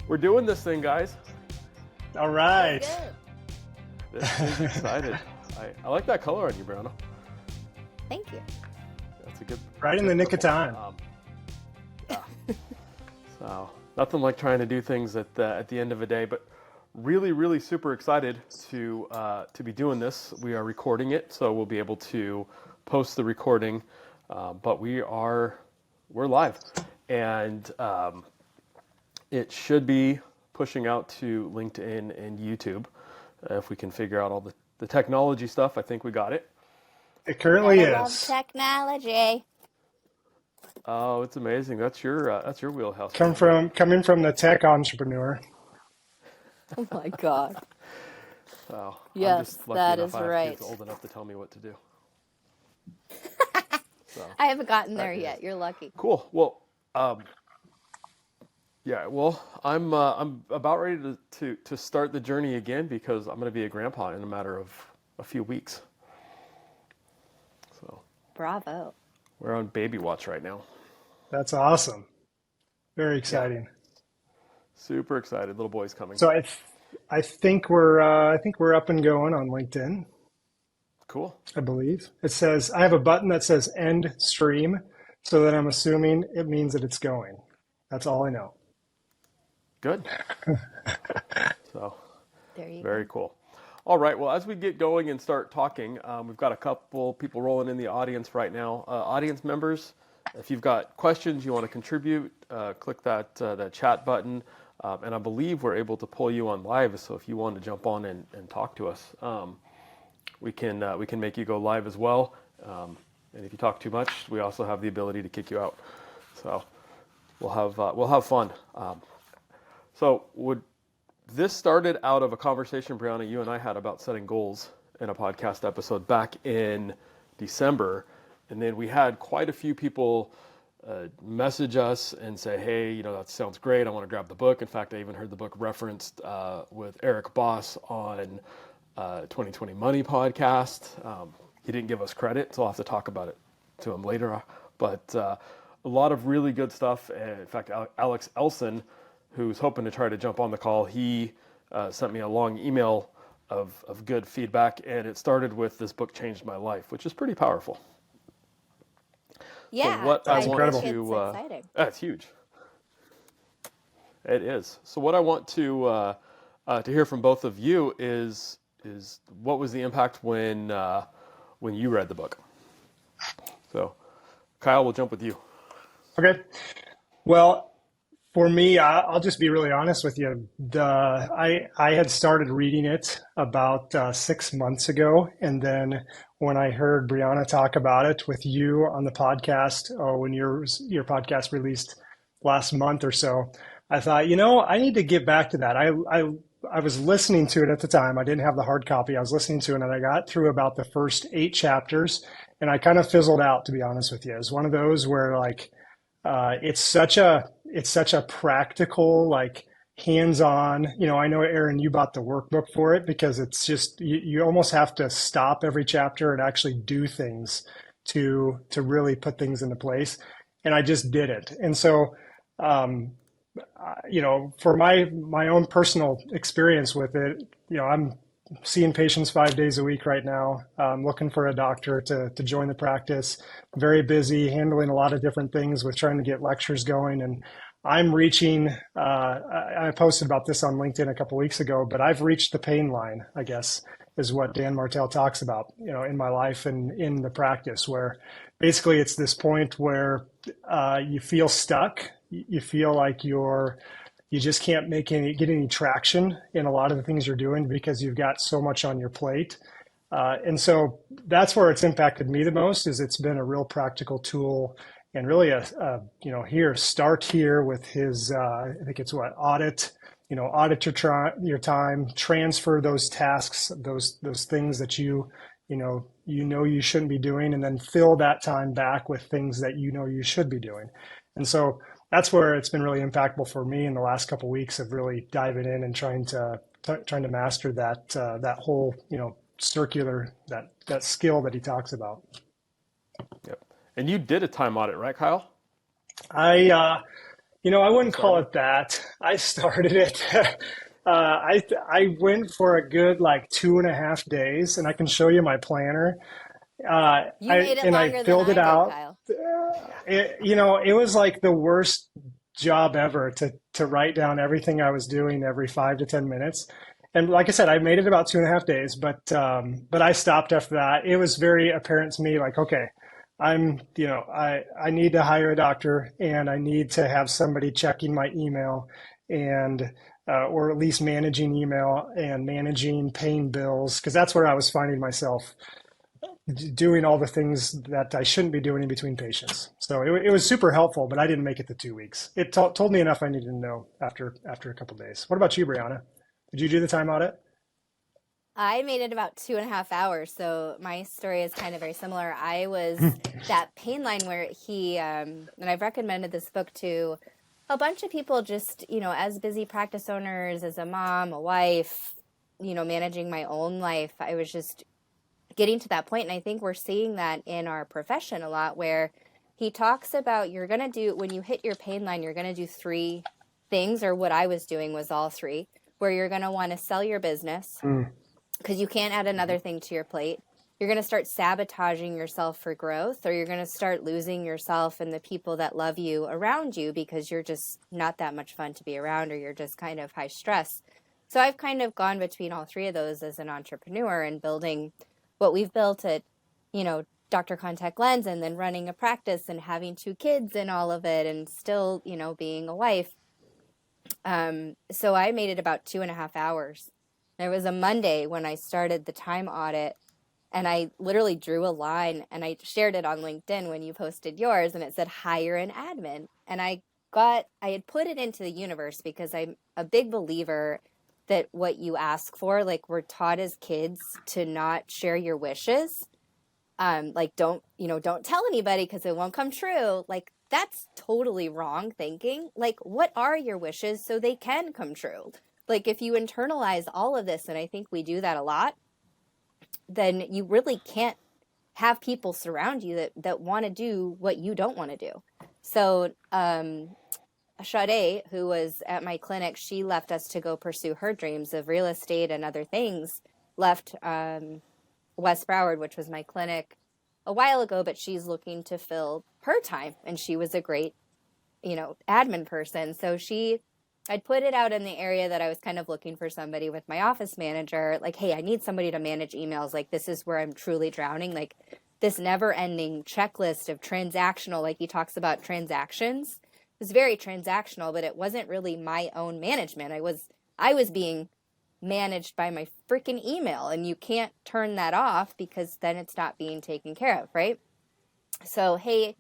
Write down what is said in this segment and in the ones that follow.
We're doing this thing, guys. All right. This is excited. I like that color on you, Brianna. Thank you. That's a good. Right in the nick of time. Yeah. So nothing like trying to do things at the end of a day, but really, really super excited to be doing this. We are recording it, so we'll be able to post the recording. But we're live, and it should be pushing out to LinkedIn and YouTube. If we can figure out all the technology stuff, I think we got it. It currently I love is. technology. Oh, it's amazing. That's your wheelhouse. Coming from the tech entrepreneur. Oh my God. So Yes, I'm just lucky that enough is I have right. kids old enough to tell me what to do. So, I haven't gotten there is yet. You're lucky. cool. Well, yeah. Well, I'm about ready to start the journey again because I'm going to be a grandpa in a matter of a few weeks. So Bravo. we're on baby watch right now. That's awesome. Very exciting. Yeah. Super excited. Little boy's coming. So I think we're up and going on LinkedIn. Cool. I believe it says I have a button that says end stream, so that I'm assuming it means that it's going. That's all I know. Good. So There you very go. cool. All right. Well, as we get going and start talking, we've got a couple people rolling in the audience right now. Audience members, if you've got questions you want to contribute, click that chat button. And I believe we're able to pull you on live. So if you want to jump on and talk to us, we can make you go live as well. And if you talk too much, we also have the ability to kick you out. So we'll have fun. So this started out of a conversation, Brianna, you and I had about setting goals in a podcast episode back in December. And then we had quite a few people message us and say, hey, that sounds great. I want to grab the book. In fact, I even heard the book referenced with Eric Boss on 2020 Money podcast. He didn't give us credit, so I'll have to talk about it to him later. But a lot of really good stuff. And in fact, Alex Elson, who's hoping to try to jump on the call, he sent me a long email of good feedback. And it started with this book changed my life, which is pretty powerful. Yeah, So what That's I want incredible. it's exciting. That's huge. It is. So what I want to hear from both of you is what was the impact when you read the book? So, Kyle, we'll jump with you. Okay. Well, for me, I'll just be really honest with you. I had started reading it about 6 months ago, and then when I heard Brianna talk about it with you on the podcast, or when your podcast released last month or so, I thought, I need to get back to that. I was listening to it at the time. I didn't have the hard copy. I was listening to it, and I got through about the first 8 chapters, and I kind of fizzled out, to be honest with you. It's one of those where it's such a practical, hands-on, I know, Aaron, you bought the workbook for it because it's just, you almost have to stop every chapter and actually do things to really put things into place. And I just did it. And so, for my own personal experience with it, I'm seeing patients 5 days a week right now. I'm looking for a doctor to join the practice. Very busy, handling a lot of different things with trying to get lectures going. And I'm reaching, I posted about this on LinkedIn a couple weeks ago, but I've reached the pain line, I guess, is what Dan Martell talks about, in my life and in the practice, where basically it's this point where you feel stuck. You feel like you just can't get any traction in a lot of the things you're doing because you've got so much on your plate. And so that's where it's impacted me the most, is it's been a real practical tool, and really start here with his, I think it's audit your time, transfer those tasks, those things that you shouldn't be doing, and then fill that time back with things that you should be doing. And so that's where it's been really impactful for me in the last couple of weeks of really diving in and trying to master that whole circular that skill that he talks about. Yep. And you did a time audit, right, Kyle? I I when you wouldn't call started? it that. I started it. I went for a good like 2.5 days, and I can show you my planner. You made it I longer than filled it I did, out. Kyle. It was like the worst job ever to write down everything I was doing every 5 to 10 minutes. And like I said, I made it about 2.5 days, but I stopped after that. It was very apparent to me, like, okay, I need to hire a doctor, and I need to have somebody checking my email, and or at least managing email and managing paying bills, because that's where I was finding myself doing all the things that I shouldn't be doing in between patients. So it was super helpful, but I didn't make it the 2 weeks. It told me enough I needed to know after a couple of days. What about you, Brianna? Did you do the time audit? I made it about 2.5 hours, so my story is kind of very similar. I was that pain line where and I've recommended this book to a bunch of people, just, as busy practice owners, as a mom, a wife, managing my own life. I was just getting to that point, and I think we're seeing that in our profession a lot, where he talks about when you hit your pain line, you're going to do three things, or what I was doing was all three, where you're going to want to sell your business Mm. because you can't add another thing to your plate. You're going to start sabotaging yourself for growth, or you're going to start losing yourself and the people that love you around you because you're just not that much fun to be around, or you're just kind of high stress. So I've kind of gone between all three of those as an entrepreneur, and building what we've built at, Dr. Contact Lens, and then running a practice and having two kids and all of it, and still, being a wife. So I made it about 2.5 hours. It was a Monday when I started the time audit, and I literally drew a line, and I shared it on LinkedIn when you posted yours, and it said hire an admin. And I had put it into the universe because I'm a big believer that what you ask for, like, we're taught as kids to not share your wishes. Like, don't tell anybody because it won't come true. Like, that's totally wrong thinking. Like, what are your wishes so they can come true? Like, if you internalize all of this, and I think we do that a lot, then you really can't have people surround you that want to do what you don't want to do. So, Sade, who was at my clinic, she left us to go pursue her dreams of real estate and other things, left West Broward, which was my clinic, a while ago, but she's looking to fill her time. And she was a great, admin person. So I'd put it out in the area that I was kind of looking for somebody with my office manager, like, hey, I need somebody to manage emails. Like, this is where I'm truly drowning. Like, this never ending checklist of transactional, like he talks about transactions, was very transactional, but it wasn't really my own management. I was being managed by my freaking email, and you can't turn that off because then it's not being taken care of, right? So, hey,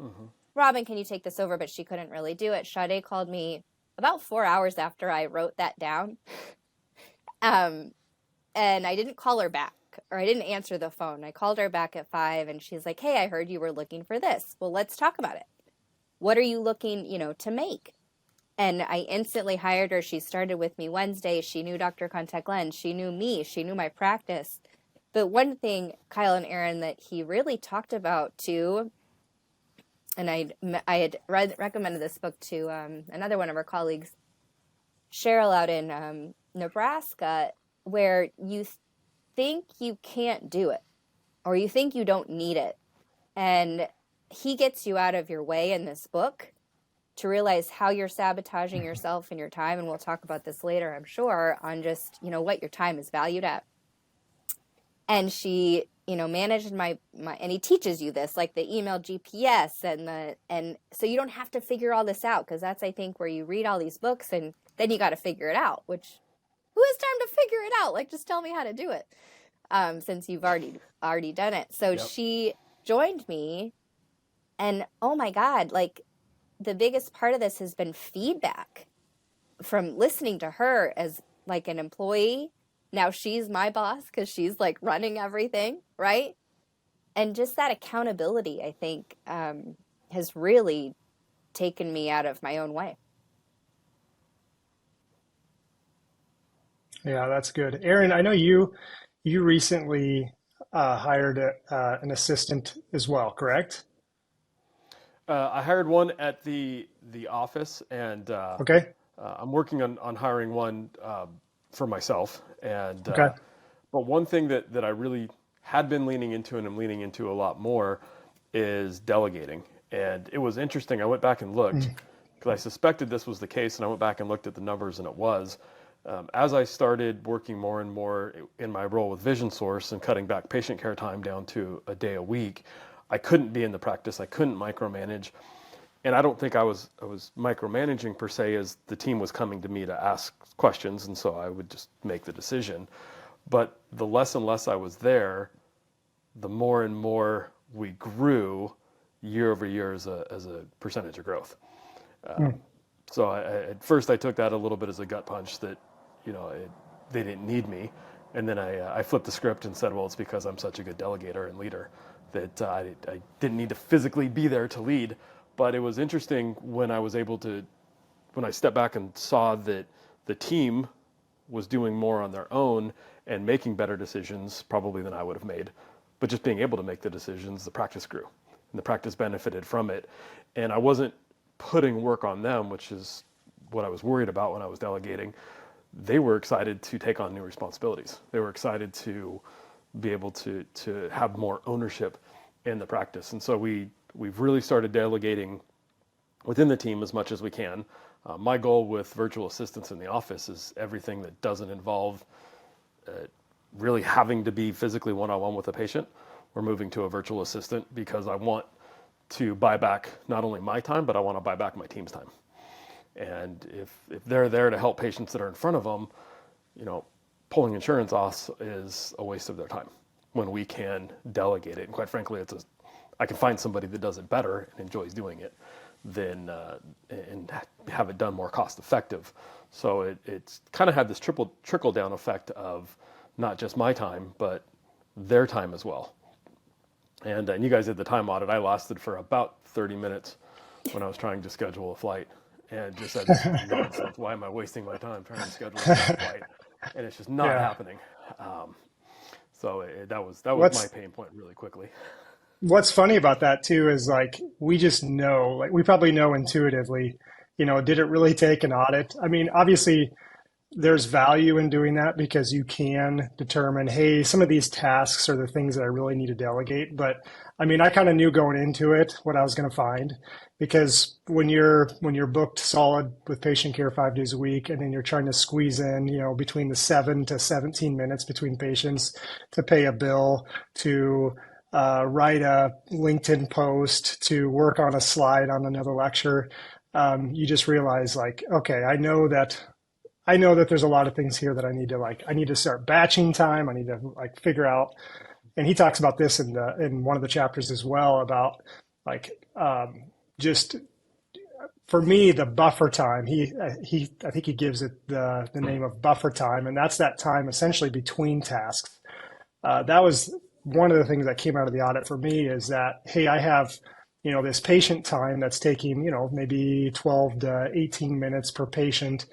Robin, can you take this over? But she couldn't really do it. Sade called me about 4 hours after I wrote that down. And I didn't call her back, or I didn't answer the phone. I called her back at 5, and she's like, hey, I heard you were looking for this. Well, let's talk about it. What are you looking, to make? And I instantly hired her. She started with me Wednesday. She knew Dr. Contact Lens. She knew me. She knew my practice. But one thing, Kyle and Aaron, that he really talked about too, and I had recommended this book to another one of our colleagues, Cheryl, out in Nebraska, where you think you can't do it, or you think you don't need it. And he gets you out of your way in this book to realize how you're sabotaging yourself and your time. And we'll talk about this later, I'm sure, on just, what your time is valued at. And she, managed my, and he teaches you this, like the email GPS, and so you don't have to figure all this out, because that's, I think, where you read all these books and then you got to figure it out, which, who has time to figure it out? Like, just tell me how to do it, since you've already done it. So Yep. she joined me, and oh my God, like, the biggest part of this has been feedback from listening to her as like an employee. Now she's my boss because she's like running everything, right? And just that accountability, I think, has really taken me out of my own way. Yeah, that's good. Aaron, I know you recently hired an assistant as well, correct? I hired one at the office, and Okay. I'm working on hiring one for myself. And Okay. but one thing that I really had been leaning into and I'm leaning into a lot more is delegating. And it was interesting. I went back and looked because I suspected this was the case, and I went back and looked at the numbers, and it was. As I started working more and more in my role with Vision Source and cutting back patient care time down to a day a week, I couldn't be in the practice. I couldn't micromanage. And I don't think I was micromanaging per se, as the team was coming to me to ask questions, and so I would just make the decision. But the less and less I was there, the more and more we grew year over year as a percentage of growth. So at first I took that a little bit as a gut punch that, they didn't need me. And then I flipped the script and said, well, it's because I'm such a good delegator and leader that I didn't need to physically be there to lead. But it was interesting when I was able to, when I stepped back and saw that the team was doing more on their own and making better decisions probably than I would have made. But just being able to make the decisions, the practice grew and the practice benefited from it. And I wasn't putting work on them, which is what I was worried about when I was delegating. They were excited to take on new responsibilities. They were excited to be able to have more ownership in the practice. And so we've really started delegating within the team as much as we can. My goal with virtual assistants in the office is everything that doesn't involve really having to be physically one-on-one with a patient. We're moving to a virtual assistant because I want to buy back not only my time, but I want to buy back my team's time. And if they're there to help patients that are in front of them, pulling insurance off is a waste of their time when we can delegate it. And quite frankly, I can find somebody that does it better and enjoys doing it than and have it done more cost effective. So it's kind of had this trickle down effect of not just my time, but their time as well. And you guys did the time audit. I lasted for about 30 minutes when I was trying to schedule a flight, and just said, this is nonsense. Why am I wasting my time trying to schedule a flight? And it's just not happening. So that was my pain point really quickly. What's funny about that too is we just know, we probably know intuitively, did it really take an audit? I mean, obviously there's value in doing that because you can determine, hey, some of these tasks are the things that I really need to delegate. But I mean, I kind of knew going into it what I was going to find, because when you're booked solid with patient care 5 days a week, and then you're trying to squeeze in, between the 7 to 17 minutes between patients to pay a bill, to write a LinkedIn post, to work on a slide on another lecture, you just realize okay, I know that there's a lot of things here that I need to start batching time. I need to figure out, and he talks about this in one of the chapters as well, about just for me, the buffer time. I think he gives it the name of buffer time, and that's that time essentially between tasks. That was one of the things that came out of the audit for me, is that, hey, I have, this patient time that's taking, maybe 12 to 18 minutes per patient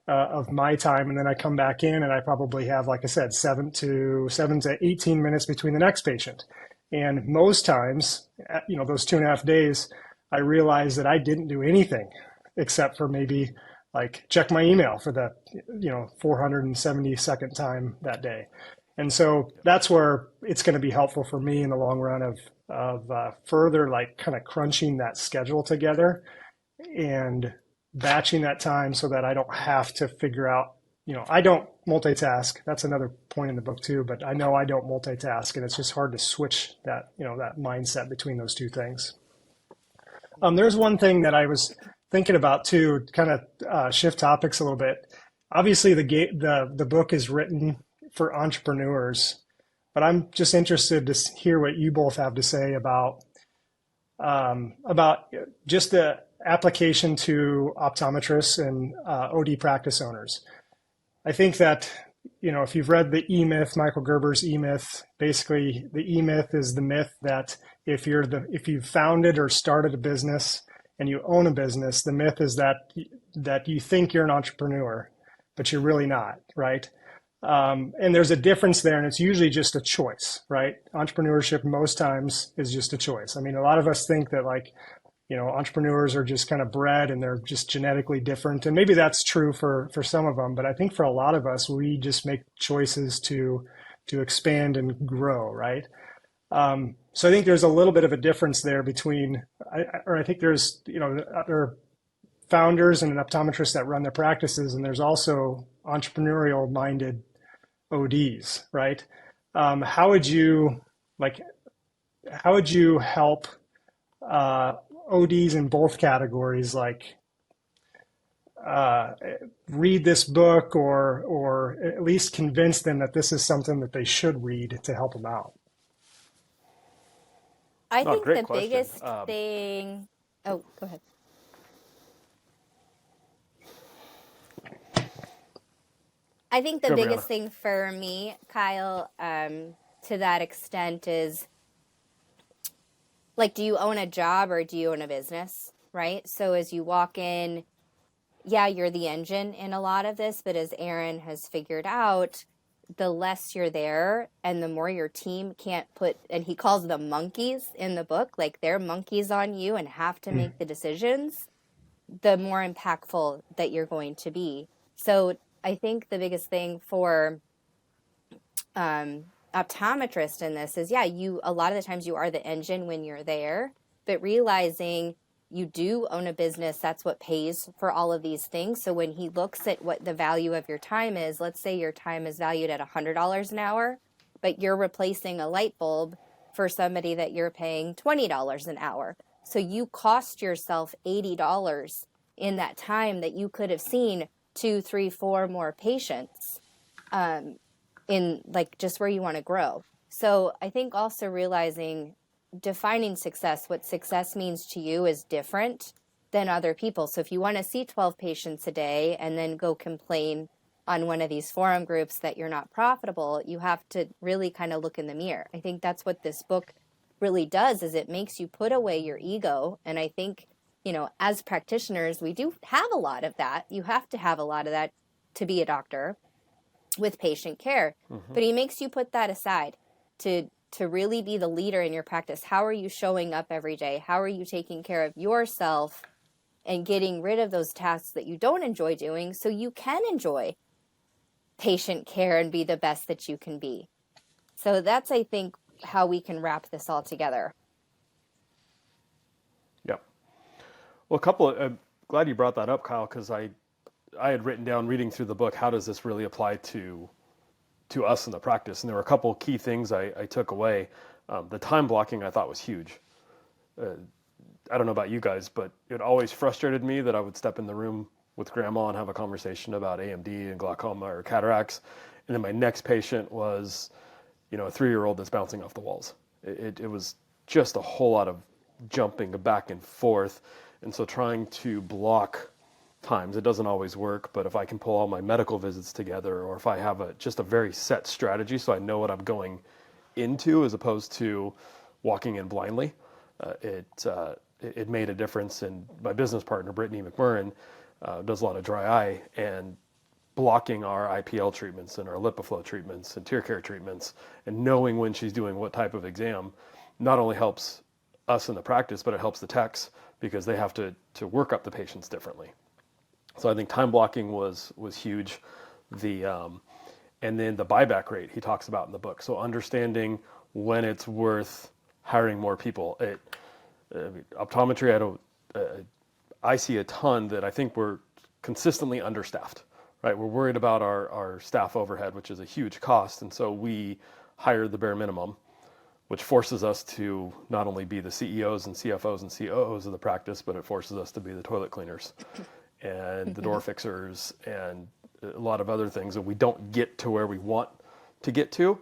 of my time. And then I come back in and I probably have, like I said, 7 to 18 minutes between the next patient. And most times, those 2.5 days, I realized that I didn't do anything except for maybe check my email for the, 472nd time that day. And so that's where it's going to be helpful for me in the long run of further kind of crunching that schedule together and batching that time so that I don't have to figure out, I don't multitask. That's another point in the book too, but I know I don't multitask, and it's just hard to switch that, that mindset between those two things. There's one thing that I was thinking about too, kind of shift topics a little bit. Obviously the book is written for entrepreneurs, but I'm just interested to hear what you both have to say about just the application to optometrists and OD practice owners. I think that, if you've read the E-Myth, Michael Gerber's E-Myth, basically the E-Myth is the myth that if you've founded or started a business and you own a business, the myth is that you think you're an entrepreneur, but you're really not, right? And there's a difference there, and it's usually just a choice, right? Entrepreneurship most times is just a choice. I mean, a lot of us think that entrepreneurs are just kind of bred and they're just genetically different. And maybe that's true for some of them, but I think for a lot of us, we just make choices to expand and grow, right? So I think there's a little bit of a difference there between, I think there's, other founders and optometrists that run their practices, and there's also entrepreneurial minded ODs, right? How would you help ODs in both categories, read this book or at least convince them that this is something that they should read to help them out? I think great the question. biggest thing. Oh, go ahead. I think the Go, biggest Brianna. thing for me, Kyle, to that extent is, do you own a job or do you own a business, right? So as you walk in, yeah, you're the engine in a lot of this, but as Aaron has figured out, the less you're there and the more your team can't put, and he calls them monkeys in the book, they're monkeys on you and have to make the decisions, the more impactful that you're going to be. So I think the biggest thing for optometrist in this is, a lot of the times you are the engine when you're there, but realizing you do own a business, that's what pays for all of these things. So when he looks at what the value of your time is, let's say your time is valued at $100 an hour, but you're replacing a light bulb for somebody that you're paying $20 an hour. So you cost yourself $80 in that time that you could have seen 2, 3, 4 more patients in just where you want to grow. So I think also realizing, defining success, what success means to you is different than other people. So if you want to see 12 patients a day and then go complain on one of these forum groups that you're not profitable, you have to really kind of look in the mirror. I think that's what this book really does, is it makes you put away your ego. And I think, as practitioners, we do have a lot of that. You have to have a lot of that to be a doctor with patient care. Mm-hmm. But he makes you put that aside to really be the leader in your practice. How are you showing up every day? How are you taking care of yourself and getting rid of those tasks that you don't enjoy doing so you can enjoy patient care and be the best that you can be? So that's, I think, how we can wrap this all together. Yep. Well, I'm glad you brought that up, Kyle, because I had written down, reading through the book, how does this really apply to us in the practice? And there were a couple key things I took away. The time blocking I thought was huge. I don't know about you guys, but it always frustrated me that I would step in the room with grandma and have a conversation about AMD and glaucoma or cataracts. And then my next patient was, a 3-year-old that's bouncing off the walls. It was just a whole lot of jumping back and forth. And so trying to block times, it doesn't always work, but if I can pull all my medical visits together, or if I have just a very set strategy so I know what I'm going into as opposed to walking in blindly, it made a difference. And my business partner, Brittany McMurrin, does a lot of dry eye, and blocking our IPL treatments and our LipiFlow treatments and tear care treatments and knowing when she's doing what type of exam not only helps us in the practice, but it helps the techs because they have to work up the patients differently. So I think time blocking was huge. And then the buyback rate he talks about in the book. So understanding when it's worth hiring more people. Optometry, I see a ton that I think we're consistently understaffed, right? We're worried about our staff overhead, which is a huge cost. And so we hire the bare minimum, which forces us to not only be the CEOs and CFOs and COOs of the practice, but it forces us to be the toilet cleaners and the door fixers and a lot of other things that we don't get to where we want to get to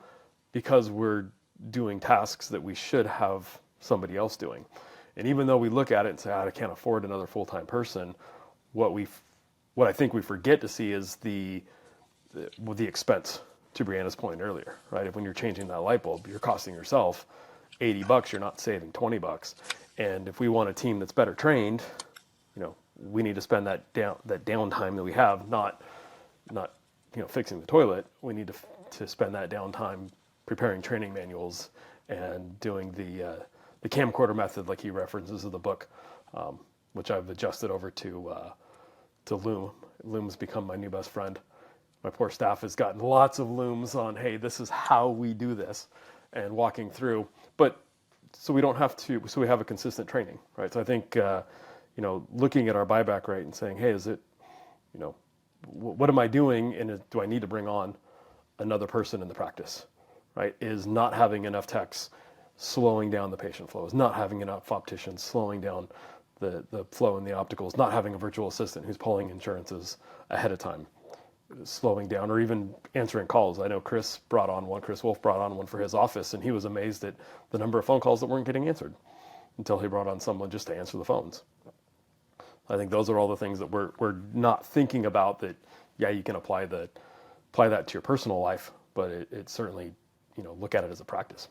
because we're doing tasks that we should have somebody else doing. And even though we look at it and say, I can't afford another full-time person, what I think we forget to see is the expense, to Brianna's point earlier, right? When you're changing that light bulb, you're costing yourself $80, you're not saving $20. And if we want a team that's better trained, we need to spend that downtime that we have, not fixing the toilet. We need to spend that downtime preparing training manuals and doing the camcorder method, like he references in the book, which I've adjusted over to Loom. Loom's become my new best friend. My poor staff has gotten lots of Looms on, hey, this is how we do this, and walking through. But so we don't have to, so we have a consistent training, right? So I think, looking at our buyback rate and saying, hey, is it, what am I doing, and do I need to bring on another person in the practice, right? Is not having enough techs slowing down the patient flow, is not having enough opticians slowing down the flow in the opticals, not having a virtual assistant who's pulling insurances ahead of time, slowing down, or even answering calls. I know Chris Wolf brought on one for his office, and he was amazed at the number of phone calls that weren't getting answered until he brought on someone just to answer the phones. I think those are all the things that we're not thinking about that, yeah, you can apply that to your personal life, but it certainly, look at it as a practice.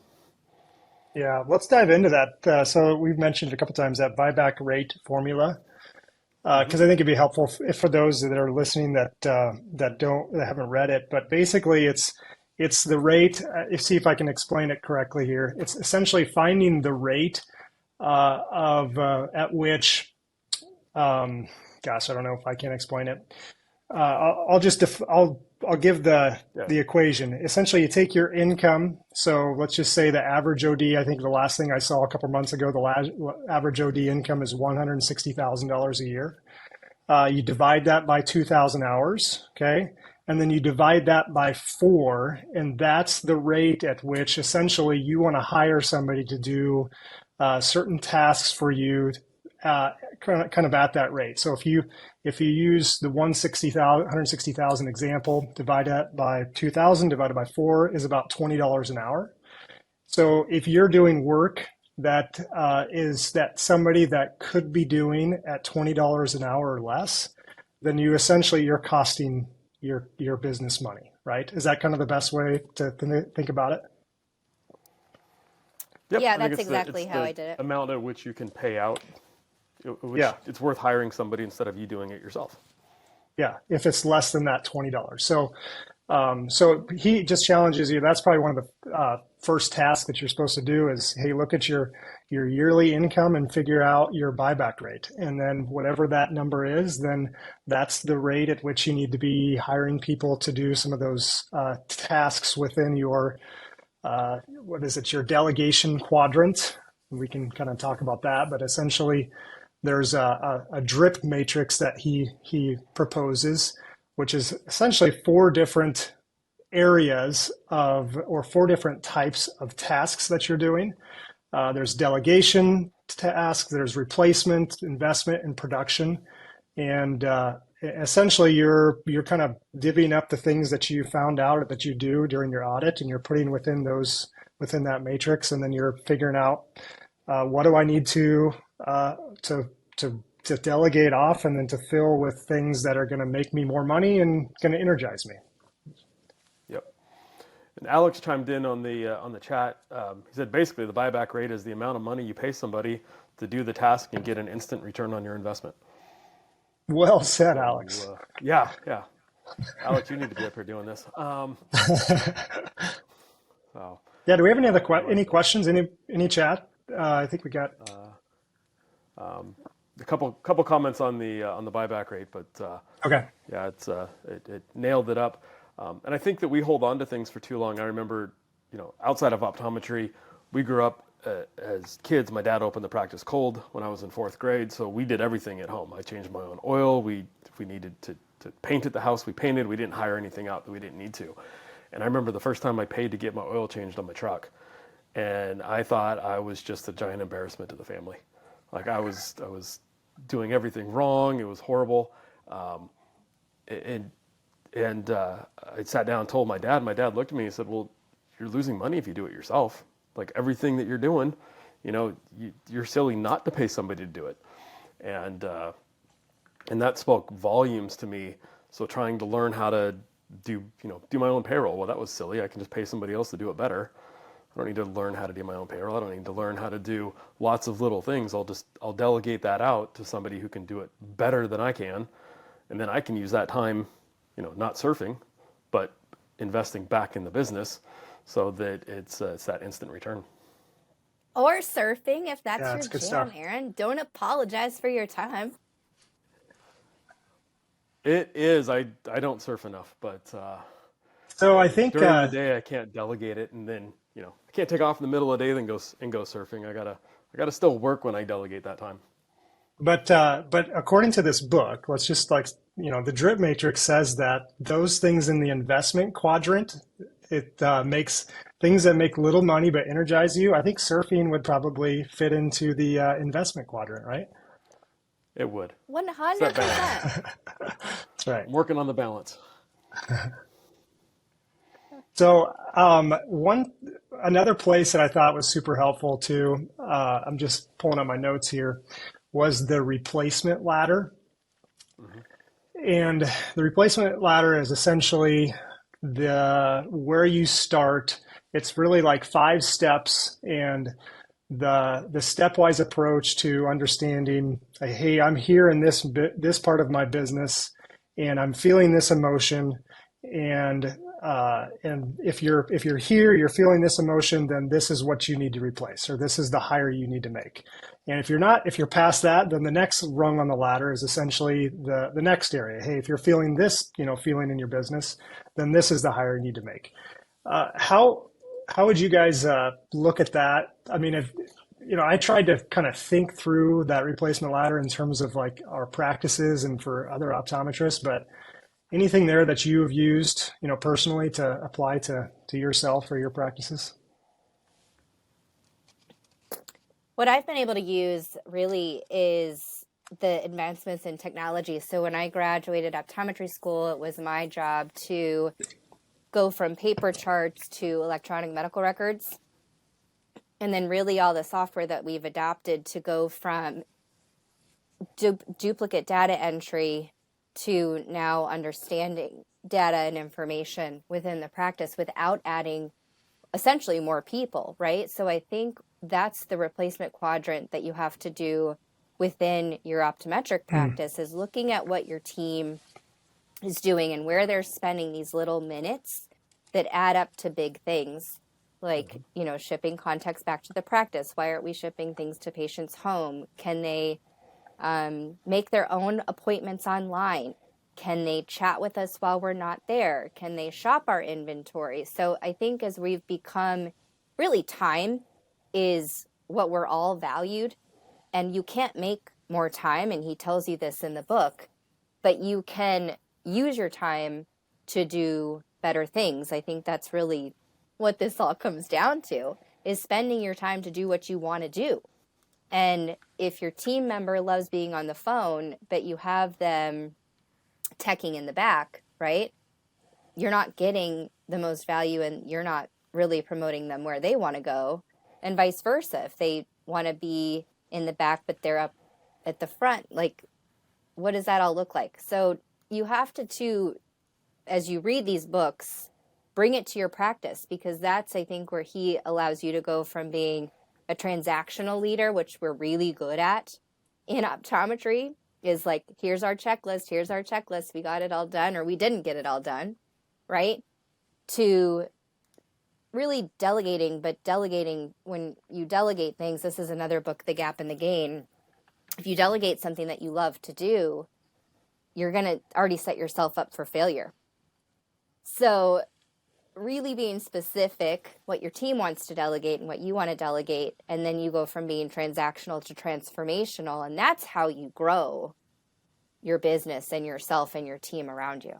Yeah, let's dive into that. So we've mentioned a couple times that buyback rate formula, because I think it'd be helpful for those that are listening that haven't read it. But basically, it's the rate. See if I can explain it correctly here. It's essentially finding the rate at which. Gosh, I don't know if I can explain it. I'll give the equation. Essentially, you take your income. So let's just say the average OD. I think the last thing I saw a couple months ago, the average OD income is $160,000 a year. You divide that by 2,000 hours, okay, and then you divide that by 4, and that's the rate at which essentially you want to hire somebody to do certain tasks for you. Kind of at that rate. So if you use the 160,000 example, divide that by 2,000 divided by 4 is about $20 an hour. So if you're doing work that somebody that could be doing at $20 an hour or less, then you're costing your business money, right? Is that kind of the best way to think about it? Yep, yeah, that's exactly how I did it. Amount at which you can pay out. It's worth hiring somebody instead of you doing it yourself. Yeah, if it's less than that $20. So he just challenges you. That's probably one of the first tasks that you're supposed to do is, hey, look at your yearly income and figure out your buyback rate. And then whatever that number is, then that's the rate at which you need to be hiring people to do some of those tasks within your, your delegation quadrant. We can kind of talk about that, but essentially, there's a drip matrix that he proposes, which is essentially 4 different areas or 4 different types of tasks that you're doing. There's delegation tasks, there's replacement, investment, and production. And essentially, you're kind of divvying up the things that you found out that you do during your audit, and you're putting within that matrix, and then you're figuring out what do I need to delegate off, and then to fill with things that are going to make me more money and going to energize me. Yep. And Alex chimed in on the chat. He said basically the buyback rate is the amount of money you pay somebody to do the task and get an instant return on your investment. Well said, Alex. Yeah. Alex, you need to be up here doing this. Yeah. Do we have any questions? Any chat? I think we got. A couple comments on the buyback rate, but okay. Yeah, it nailed it up, and I think that we hold on to things for too long. I remember, outside of optometry, we grew up as kids. My dad opened the practice cold when I was in 4th grade, so we did everything at home. I changed my own oil. If we needed to paint at the house, we painted. We didn't hire anything out that we didn't need to. And I remember the first time I paid to get my oil changed on my truck, and I thought I was just a giant embarrassment to the family. Like I was doing everything wrong. It was horrible. I sat down and told my dad. My dad looked at me and said, "Well, you're losing money if you do it yourself. Like everything that you're doing, you're silly not to pay somebody to do it." And that spoke volumes to me. So trying to learn how to do my own payroll. Well, that was silly. I can just pay somebody else to do it better. I don't need to learn how to do my own payroll. I don't need to learn how to do lots of little things. I'll delegate that out to somebody who can do it better than I can. And then I can use that time, not surfing, but investing back in the business so that it's that instant return. Or surfing, if that's Yeah, your it's good jam, stuff. Aaron. Don't apologize for your time. It is. I don't surf enough, but So I think, during the day I can't delegate it, and then I can't take off in the middle of the day then go surfing. I gotta still work when I delegate that time. but according to this book, let's just like, the drip matrix says that those things in the investment quadrant, it makes things that make little money but energize you. I think surfing would probably fit into the investment quadrant, right? It would. It's that balance. 100%. That's right. I'm working on the balance. So another place that I thought was super helpful too, I'm just pulling up my notes here, was the replacement ladder. And the replacement ladder is essentially where you start. It's really like 5 steps, and the stepwise approach to understanding, hey, I'm here in this part of my business, and I'm feeling this emotion, and if you're here, you're feeling this emotion, then this is what you need to replace, or this is the hire you need to make. And if you're past that, then the next rung on the ladder is essentially the next area. Hey, if you're feeling this, feeling in your business, then this is the hire you need to make. How would you guys look at that? I mean, I tried to kind of think through that replacement ladder in terms of like our practices and for other optometrists, but anything there that you have used, personally to apply to yourself or your practices? What I've been able to use really is the advancements in technology. So when I graduated optometry school, it was my job to go from paper charts to electronic medical records. And then really all the software that we've adopted to go from duplicate data entry to now understanding data and information within the practice without adding essentially more people, right? So I think that's the replacement quadrant that you have to do within your optometric practice, is looking at what your team is doing and where they're spending these little minutes that add up to big things, like, shipping contacts back to the practice. Why aren't we shipping things to patients' home? Can they make their own appointments online? Can they chat with us while we're not there? Can they shop our inventory? So I think as we've become, really, time is what we're all valued, and you can't make more time, and he tells you this in the book, but you can use your time to do better things. I think that's really what this all comes down to, is spending your time to do what you want to do. And if your team member loves being on the phone, but you have them teching in the back, right? You're not getting the most value, and you're not really promoting them where they want to go, and vice versa. If they want to be in the back, but they're up at the front, like, what does that all look like? So you have to, as you read these books, bring it to your practice, because that's, I think, where he allows you to go from being a transactional leader, which we're really good at in optometry, is like, here's our checklist, we got it all done, or we didn't get it all done, right? To really delegating, but delegating, when you delegate things, this is another book, The Gap and the Gain. If you delegate something that you love to do, you're going to already set yourself up for failure. So really being specific, what your team wants to delegate and what you want to delegate, and then you go from being transactional to transformational, and that's how you grow your business and yourself and your team around you.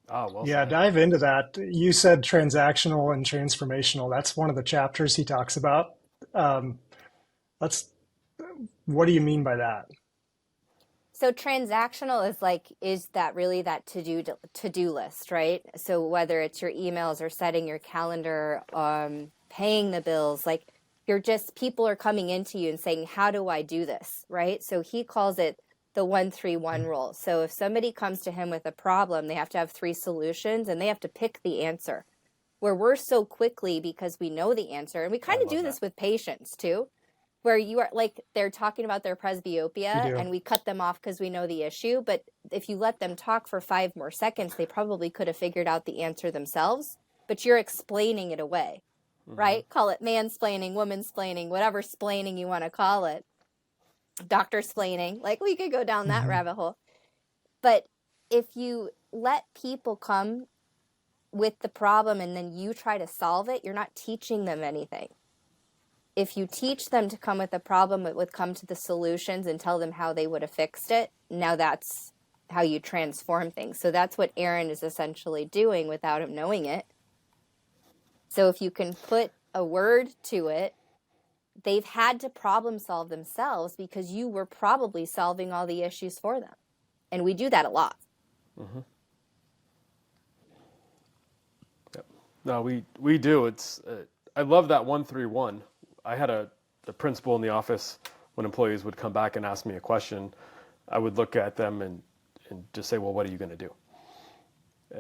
Well Yeah, said. dive into that. You said transactional and transformational. That's one of the chapters he talks about. Let's. What do you mean by that? So transactional is that really that to-do list, right? So whether it's your emails or setting your calendar, paying the bills, like, people are coming into you and saying, how do I do this, right? So he calls it the 1-3-1 rule. So if somebody comes to him with a problem, they have to have 3 solutions, and they have to pick the answer. Where we're so quickly, because we know the answer, and we kind of do this with patients too, where you are like, they're talking about their presbyopia and we cut them off because we know the issue. But if you let them talk for 5 more seconds, they probably could have figured out the answer themselves, but you're explaining it away. right? Call it mansplaining, womansplaining, whatever splaining you want to call it. Doctor splaining, like we could go down that rabbit hole. But if you let people come with the problem and then you try to solve it, you're not teaching them anything. If you teach them to come with a problem, it would come to the solutions and tell them how they would have fixed it. Now that's how you transform things. So that's what Aaron is essentially doing without him knowing it. So if you can put a word to it, they've had to problem solve themselves because you were probably solving all the issues for them. And we do that a lot. Mm-hmm. Yep. No, we do. It's I love that 131. I had a principal in the office when employees would come back and ask me a question. I would look at them and just say, well, what are you going to do?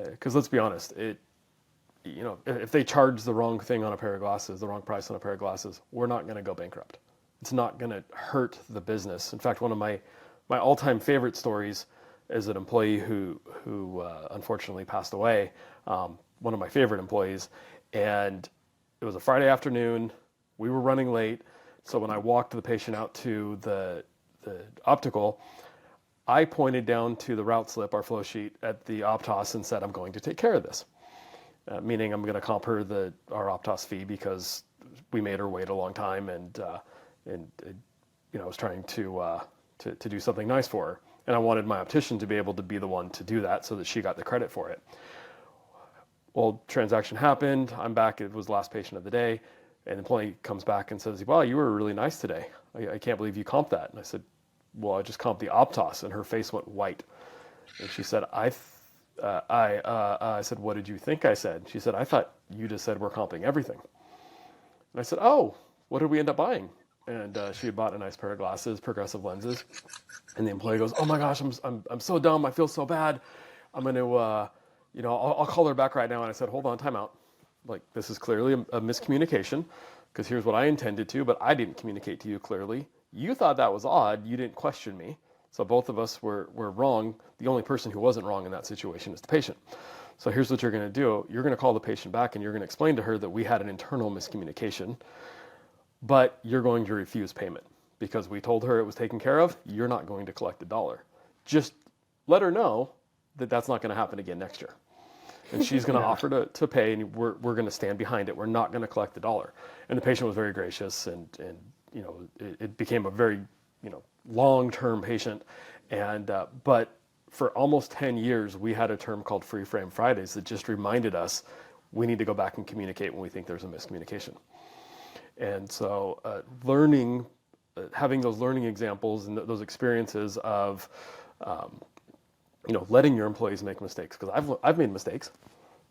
Because let's be honest, if they charge the wrong thing on a pair of glasses, the wrong price on a pair of glasses, we're not going to go bankrupt. It's not going to hurt the business. In fact, one of my all-time favorite stories is an employee who unfortunately passed away, one of my favorite employees, and it was a Friday afternoon. We were running late, so when I walked the patient out to the optical, I pointed down to the route slip, our flow sheet, at the Optos and said, I'm going to take care of this. Meaning I'm going to comp her our Optos fee because we made her wait a long time, and I was trying to do something nice for her, and I wanted my optician to be able to be the one to do that so that she got the credit for it. Well, transaction happened. I'm back. It was the last patient of the day, and the employee comes back and says, "Wow, you were really nice today. I can't believe you comped that." And I said, "Well, I just comped the Optos," and her face went white, and she said, I said, "What did you think I said?" She said, "I thought you just said we're comping everything." And I said, "Oh, what did we end up buying?" And she had bought a nice pair of glasses, progressive lenses. And the employee goes, "Oh my gosh, I'm so dumb. I feel so bad. I'm going to, I'll call her back right now." And I said, "Hold on, time out. Like, this is clearly a miscommunication, because here's what I intended to, but I didn't communicate to you clearly. You thought that was odd. You didn't question me. So both of us were wrong. The only person who wasn't wrong in that situation is the patient. So here's what you're going to do. You're going to call the patient back and you're going to explain to her that we had an internal miscommunication, but you're going to refuse payment because we told her it was taken care of. You're not going to collect the dollar. Just let her know that that's not going to happen again next year. And she's going to offer to pay, and we're going to stand behind it. We're not going to collect the dollar." And the patient was very gracious, and it became a very long-term patient. And but for almost 10 years, we had a term called Free Frame Fridays that just reminded us we need to go back and communicate when we think there's a miscommunication. And so having those learning examples and those experiences of letting your employees make mistakes, because I've made mistakes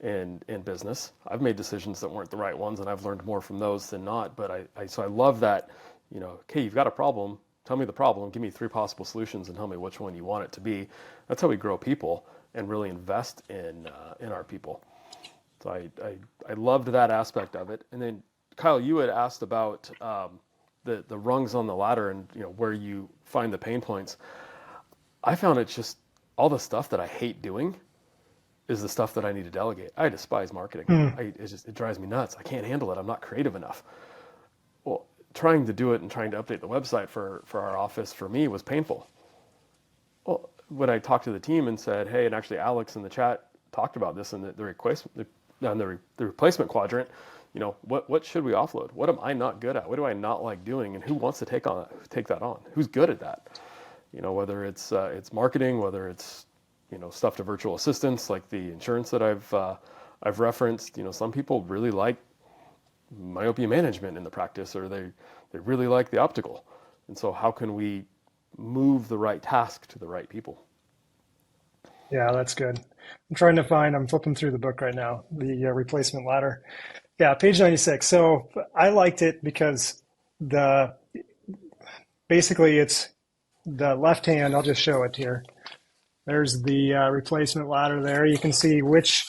in business. I've made decisions that weren't the right ones, and I've learned more from those than not. But I love that, okay, you've got a problem. Tell me the problem. Give me 3 possible solutions and tell me which one you want it to be. That's how we grow people and really invest in our people. So I loved that aspect of it. And then Kyle, you had asked about the rungs on the ladder and where you find the pain points. I found it's just all the stuff that I hate doing is the stuff that I need to delegate. I despise marketing. It drives me nuts. I can't handle it. I'm not creative enough. Well, trying to do it and trying to update the website for our office for me was painful. Well, when I talked to the team and said, hey, and actually Alex in the chat talked about this in the replacement quadrant, what should we offload? What am I not good at? What do I not like doing? And who wants to take that on? Who's good at that? Whether it's marketing, whether it's stuff to virtual assistants like the insurance that I've referenced. Some people really like myopia management in the practice, or they really like the optical. And so how can we move the right task to the right people? Yeah, that's good. I'm flipping through the book right now, the replacement ladder. Yeah, page 96. So I liked it because basically it's the left hand. I'll just show it here. There's the replacement ladder there. You can see which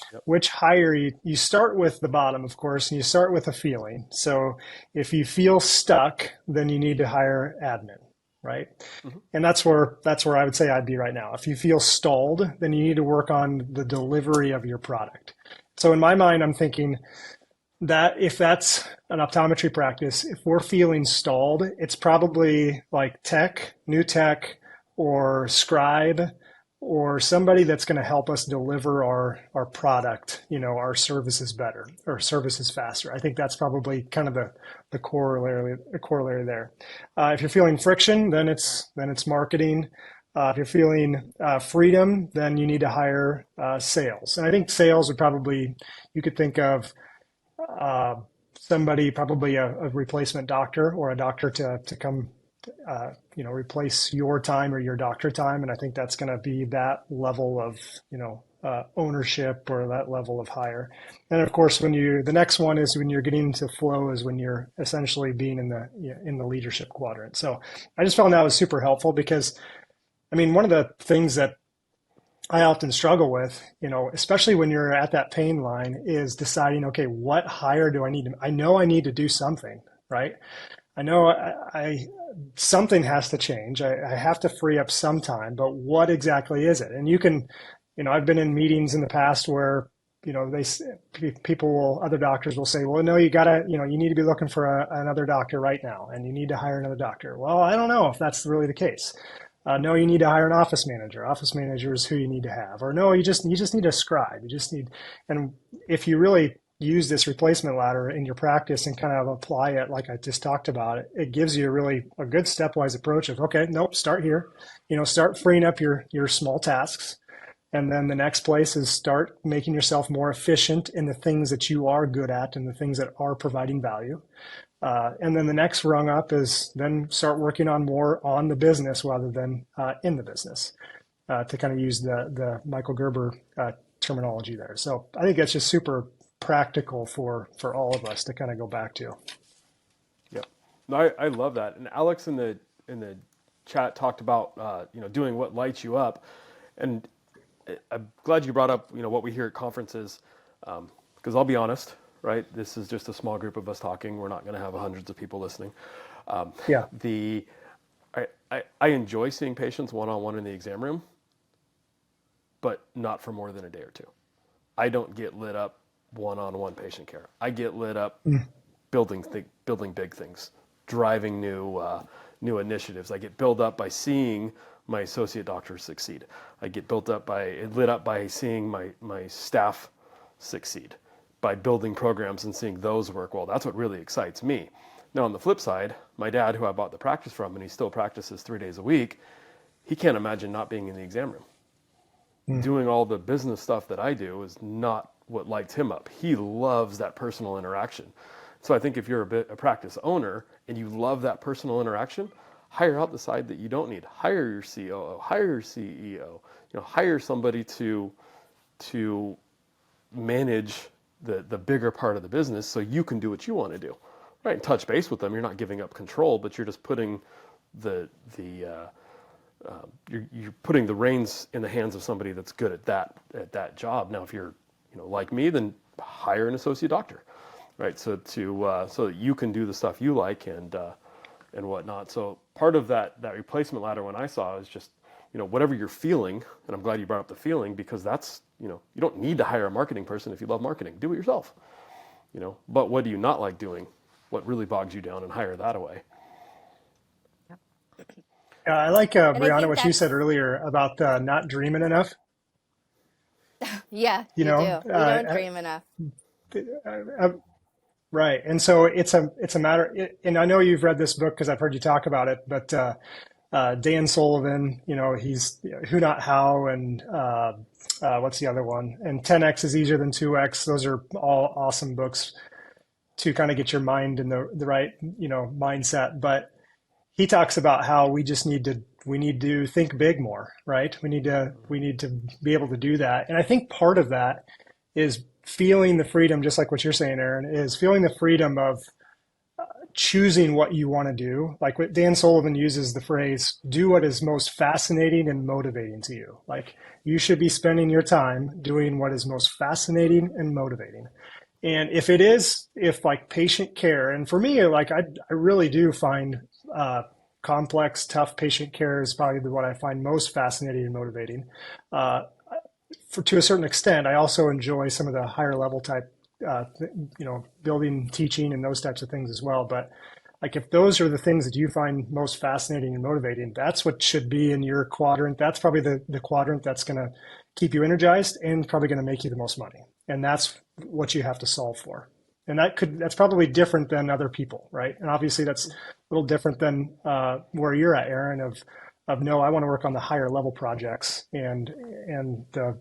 higher you start with the bottom, of course, and you start with a feeling. So if you feel stuck, then you need to hire admin, right? Mm-hmm. And that's where I would say I'd be right now. If you feel stalled, then you need to work on the delivery of your product. So in my mind, I'm thinking, that if that's an optometry practice, if we're feeling stalled, it's probably like new tech, or scribe, or somebody that's going to help us deliver our product, our services better or services faster. I think that's probably kind of the corollary there. If you're feeling friction, then it's marketing. If you're feeling freedom, then you need to hire sales. And I think sales would probably, you could think of uh, somebody, probably a replacement doctor or a doctor to come, replace your time or your doctor time. And I think that's going to be that level of, ownership, or that level of hire. And of course, the next one is when you're getting into flow, is when you're essentially being in the leadership quadrant. So I just found that was super helpful because, I mean, one of the things that I often struggle with, especially when you're at that pain line, is deciding, okay, what hire do I need I know I need to do something, right? I know something has to change. I have to free up some time, but what exactly is it? And I've been in meetings in the past where, other doctors will say, well, no, you need to be looking for another doctor right now, and you need to hire another doctor. Well, I don't know if that's really the case. No, you need to hire an office manager. Office manager is who you need to have. Or no, you just need a scribe. And if you really use this replacement ladder in your practice and kind of apply it like I just talked about, it gives you a good stepwise approach of, okay, nope, start here. Start freeing up your small tasks. And then the next place is start making yourself more efficient in the things that you are good at and the things that are providing value. And then the next rung up is then start working on more on the business rather than in the business, to kind of use the Michael Gerber terminology there. So I think that's just super practical for all of us to kind of go back to. Yeah, no, I love that. And Alex in the chat talked about doing what lights you up, and I'm glad you brought up what we hear at conferences, because I'll be honest, right? This is just a small group of us talking. We're not going to have hundreds of people listening. Yeah. I enjoy seeing patients one-on-one in the exam room, but not for more than a day or two. I don't get lit up one-on-one patient care. I get lit up building big things, driving new initiatives. I get built up by seeing my associate doctors succeed. I get lit up by seeing my staff succeed, by building programs and seeing those work well. That's what really excites me. Now, on the flip side, my dad, who I bought the practice from, and he still practices 3 days a week, he can't imagine not being in the exam room. Doing all the business stuff that I do is not what lights him up. He loves that personal interaction. So I think if you're a practice owner and you love that personal interaction, hire out the side that you don't need. Hire your COO, hire your CEO, hire somebody to manage the bigger part of the business so you can do what you want to do. Right, and touch base with them. You're not giving up control, but you're just putting you're putting the reins in the hands of somebody that's good at that job. Now, if you're like me, then hire an associate doctor, right? So so that you can do the stuff you like and whatnot. So part of that replacement ladder when I saw is just whatever you're feeling, and I'm glad you brought up the feeling, because that's you don't need to hire a marketing person if you love marketing. Do it yourself, But what do you not like doing? What really bogs you down, and hire that away. I like, Brianna, what you said earlier about not dreaming enough. Yeah, you do. We don't dream enough. Right. And so it's a matter, and I know you've read this book because I've heard you talk about it, but Dan Sullivan, he's Who Not How, and what's the other one? And 10X is Easier Than 2X. Those are all awesome books to kind of get your mind in the right, mindset. But he talks about how we need to think big more, right? We need to be able to do that. And I think part of that is feeling the freedom, just like what you're saying, Aaron, is feeling the freedom of choosing what you want to do. Like what Dan Sullivan uses the phrase, do what is most fascinating and motivating to you. Like you should be spending your time doing what is most fascinating and motivating. And if like patient care, and for me, like I really do find complex, tough patient care is probably what I find most fascinating and motivating. To a certain extent, I also enjoy some of the higher level type building, teaching, and those types of things as well. But like if those are the things that you find most fascinating and motivating, that's what should be in your quadrant. That's probably the quadrant that's going to keep you energized and probably going to make you the most money. And that's what you have to solve for. And that's probably different than other people, right? And obviously that's a little different than where you're at, Aaron, of no, I want to work on the higher level projects and the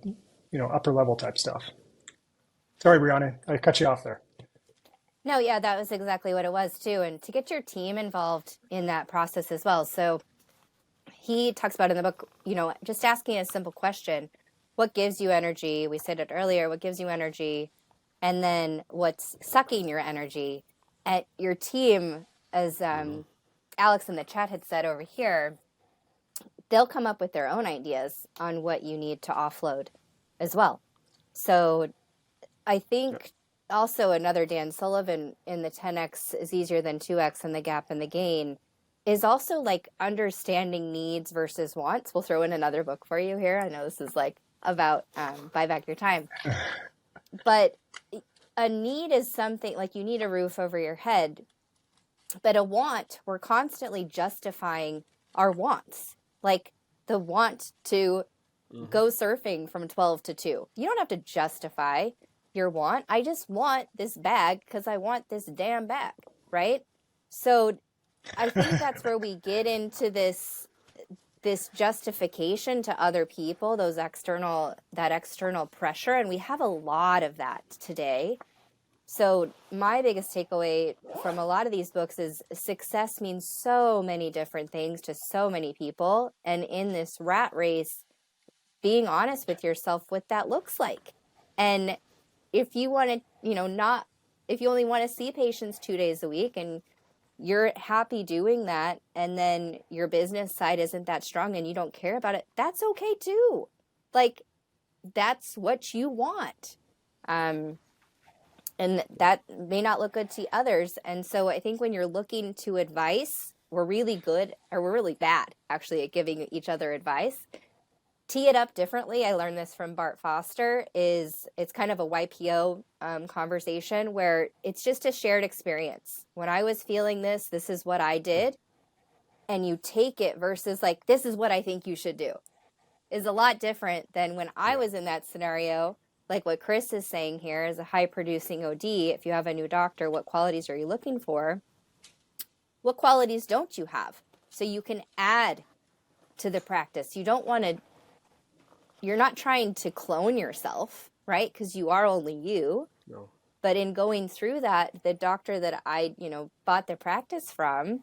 upper level type stuff. Sorry, Brianna, I cut you off there. No, yeah, that was exactly what it was too. And to get your team involved in that process as well. So he talks about in the book, just asking a simple question, what gives you energy? We said it earlier, what gives you energy? And then what's sucking your energy? At your team, as Alex in the chat had said over here, they'll come up with their own ideas on what you need to offload as well. So I think also another Dan Sullivan in the 10X is easier than 2X and the gap and the gain is also like understanding needs versus wants. We'll throw in another book for you here. I know this is like about buy back your time. But a need is something like you need a roof over your head. But a want, we're constantly justifying our wants. Like the want to go surfing from 12 to 2. You don't have to justify your want. I just want this bag because I want this damn bag, right? So I think that's where we get into this justification to other people, that external pressure, and we have a lot of that today. So my biggest takeaway from a lot of these books is success means so many different things to so many people, and in this rat race, being honest with yourself what that looks like. And if you want to, if you only want to see patients 2 days a week and you're happy doing that, and then your business side isn't that strong and you don't care about it, that's okay too. Like, that's what you want. And that may not look good to others. And so I think when you're looking to advice, we're really good, or we're really bad actually at giving each other advice. Tee it up differently. I learned this from Bart Foster. It's kind of a YPO conversation where it's just a shared experience. When I was feeling this is what I did. And you take it versus like, this is what I think you should do, is a lot different than when I was in that scenario. Like what Chris is saying here is a high producing OD. If you have a new doctor, what qualities are you looking for? What qualities don't you have? So you can add to the practice. You're not trying to clone yourself, right? Because you are only you. No. But in going through that, the doctor that I, bought the practice from,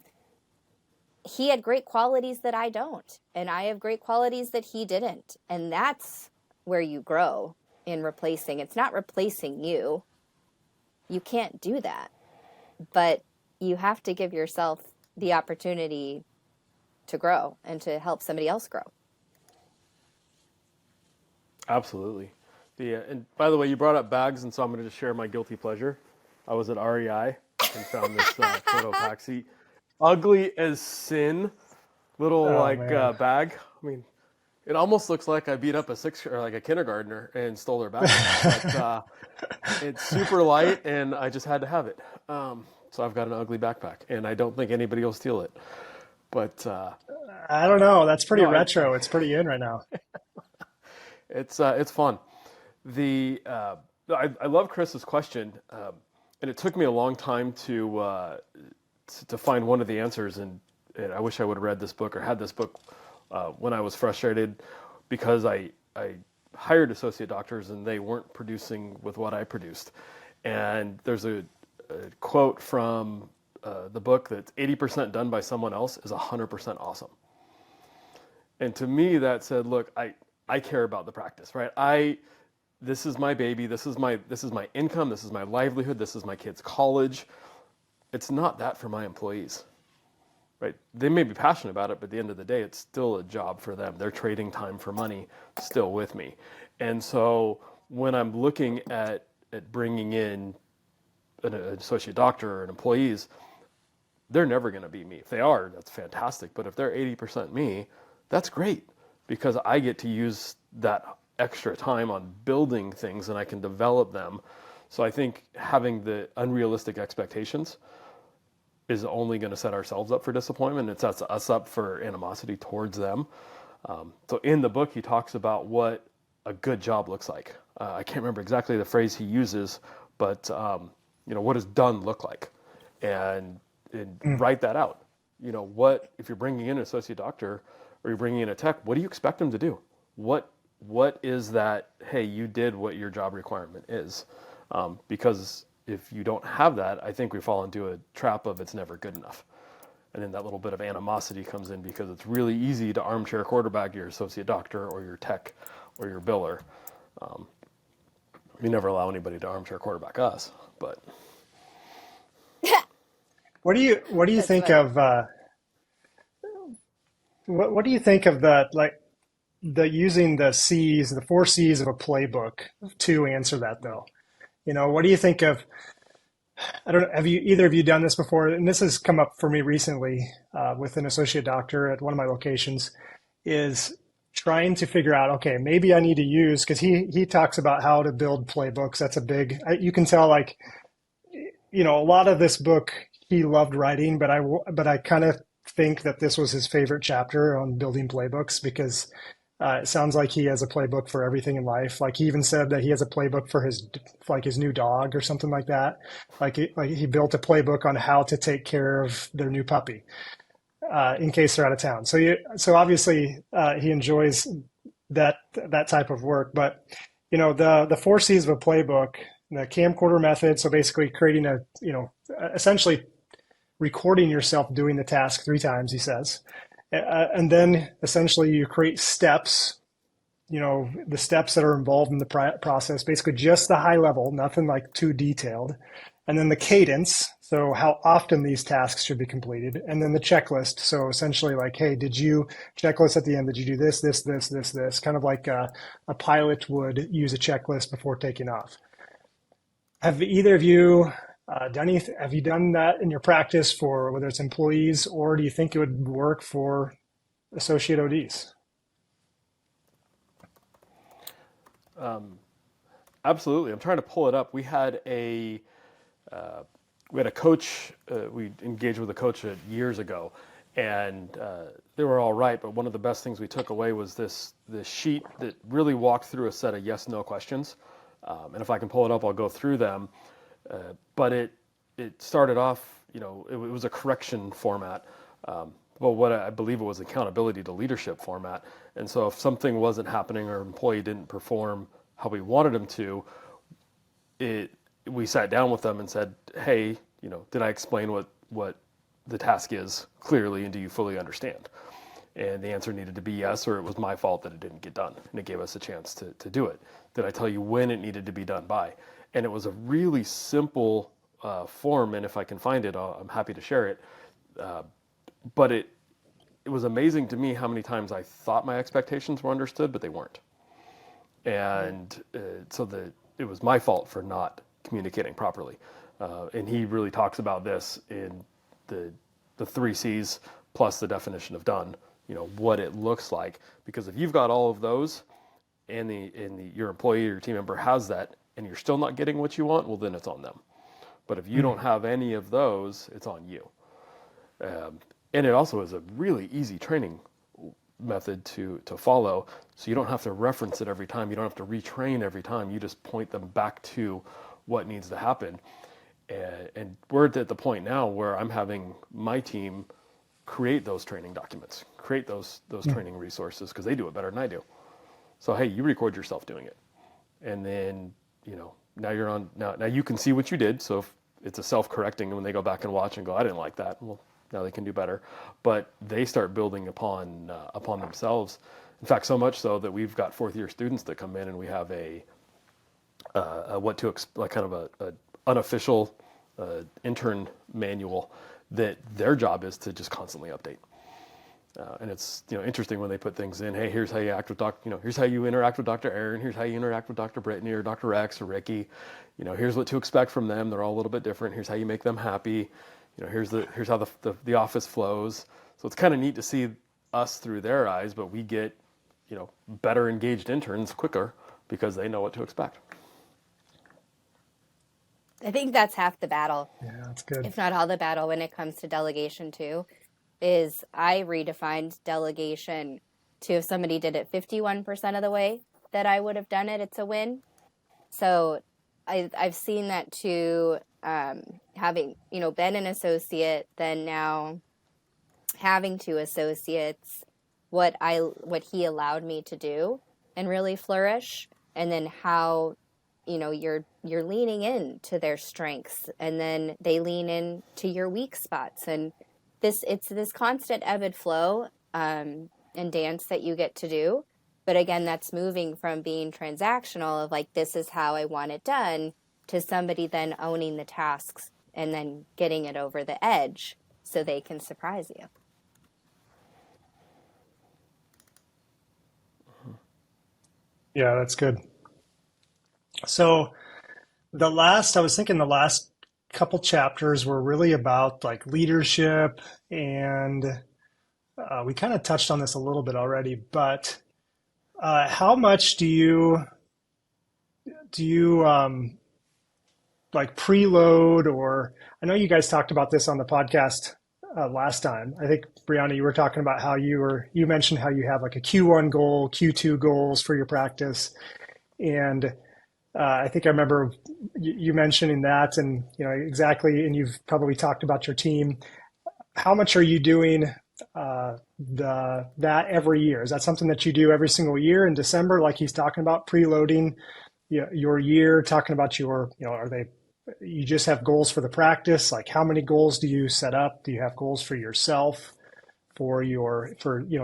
he had great qualities that I don't. And I have great qualities that he didn't. And that's where you grow in replacing. It's not replacing you. You can't do that. But you have to give yourself the opportunity to grow and to help somebody else grow. Absolutely. And by the way, you brought up bags, and so I'm going to just share my guilty pleasure. I was at REI and found this Photopaxi, ugly as sin, little bag. I mean, it almost looks like I beat up a kindergartner and stole their bag. But it's super light, and I just had to have it. So I've got an ugly backpack, and I don't think anybody will steal it. But I don't know. That's pretty retro. It's pretty in right now. It's fun. I love Chris's question, and it took me a long time to find one of the answers. And I wish I would have read this book or had this book when I was frustrated, because I hired associate doctors and they weren't producing with what I produced. And there's a quote from the book that 80% done by someone else is 100% awesome. And to me, that said, look, I care about the practice, right? This is my baby. This is my income. This is my livelihood. This is my kids' college. It's not that for my employees, right? They may be passionate about it, but at the end of the day, it's still a job for them. They're trading time for money still with me. And so when I'm looking at bringing in an associate doctor or an employees, they're never going to be me. If they are, that's fantastic. But if they're 80% me, that's great, because I get to use that extra time on building things and I can develop them So I think having the unrealistic expectations is only going to set ourselves up for disappointment. It sets us up for animosity towards them. So in the book, he talks about what a good job looks like. I can't remember exactly the phrase he uses, but what does done look like? And write that out. What if you're bringing in an associate doctor or you're bringing in a tech? What do you expect them to do? What is that? Hey, you did what your job requirement is, because if you don't have that, I think we fall into a trap of it's never good enough. And then that little bit of animosity comes in because it's really easy to armchair quarterback your associate doctor or your tech or your biller. We never allow anybody to armchair quarterback us, but. What do you That's think funny. of what do you think of the using the 4 C's of a playbook to answer that though? What do you think of? I don't know. Have either of you done this before? And this has come up for me recently with an associate doctor at one of my locations. Is trying to figure out, okay, maybe I need to use, because he talks about how to build playbooks. That's a big. You can tell a lot of this book he loved writing, but I kind of think that this was his favorite chapter on building playbooks because it sounds like he has a playbook for everything in life. Like he even said that he has a playbook for his new dog or something like that. Like he built a playbook on how to take care of their new puppy in case they're out of town. So obviously he enjoys that type of work. But the 4 C's of a playbook, the camcorder method. So basically creating essentially recording yourself doing the task 3 times, he says. And then essentially you create steps, the steps that are involved in the process, basically just the high level, nothing like too detailed. And then the cadence, so how often these tasks should be completed. And then the checklist. So essentially like, hey, checklist at the end, did you do this, this, this, this, this? Kind of like a pilot would use a checklist before taking off. Have either of you have you done that in your practice for whether it's employees, or do you think it would work for associate ODs? Absolutely. I'm trying to pull it up. We had a coach. We engaged with a coach years ago, and they were all right. But one of the best things we took away was this sheet that really walked through a set of yes/no questions. And if I can pull it up, I'll go through them. But it started off, it was a correction format. Well, what I believe it was accountability to leadership format. And so if something wasn't happening or an employee didn't perform how we wanted him to, we sat down with them and said, hey, did I explain what the task is clearly, and do you fully understand? And the answer needed to be yes, or it was my fault that it didn't get done. And it gave us a chance to do it. Did I tell you when it needed to be done by? And it was a really simple form, and if I can find it, I'm happy to share it. But it was amazing to me how many times I thought my expectations were understood, but they weren't. And it was my fault for not communicating properly. And he really talks about this in the 3 C's plus the definition of done, what it looks like. Because if you've got all of those and your employee or your team member has that and you're still not getting what you want, well, then it's on them. But if you don't have any of those, it's on you. And it also is a really easy training method to follow. So you don't have to reference it every time. You don't have to retrain every time. You just point them back to what needs to happen. And we're at the point now where I'm having my team create those training documents, create those training resources, because they do it better than I do. So, hey, you record yourself doing it. And then, now you're on, now you can see what you did. So if it's a self-correcting, and when they go back and watch and go, I didn't like that. Well, now they can do better. But they start building upon themselves. In fact, so much so that we've got 4th year students that come in, and we have a unofficial intern manual that their job is to just constantly update. And it's interesting when they put things in. Hey, here's how you act with here's how you interact with Dr. Aaron. Here's how you interact with Dr. Brittany or Dr. Rex or Ricky. Here's what to expect from them. They're all a little bit different. Here's how you make them happy. Here's how the office flows. So it's kind of neat to see us through their eyes, but we get better engaged interns quicker because they know what to expect. I think that's half the battle, Yeah, that's good. if not all the battle when it comes to delegation too, is I redefined delegation to if somebody did it 51% of the way that I would have done it, it's a win. So I've seen that too, having, been an associate, then now having two associates, what he allowed me to do and really flourish, and then how, you're leaning in to their strengths, and then they lean in to your weak spots, and it's this constant ebb and flow, and dance that you get to do. But again, that's moving from being transactional of like, this is how I want it done, to somebody then owning the tasks and then getting it over the edge so they can surprise you. Yeah, that's good. So I was thinking the last couple chapters were really about like leadership, and we kind of touched on this a little bit already, but how much do you like preload, or I know you guys talked about this on the podcast last time. I think Brianna, you were talking about how you mentioned how you have like a Q1 goal, Q2 goals for your practice, and I think I remember you mentioning that, and exactly, and you've probably talked about your team. How much are you doing that every year? Is that something that you do every single year in December, like he's talking about, preloading your year, talking about you just have goals for the practice? Like, how many goals do you set up? Do you have goals for yourself, for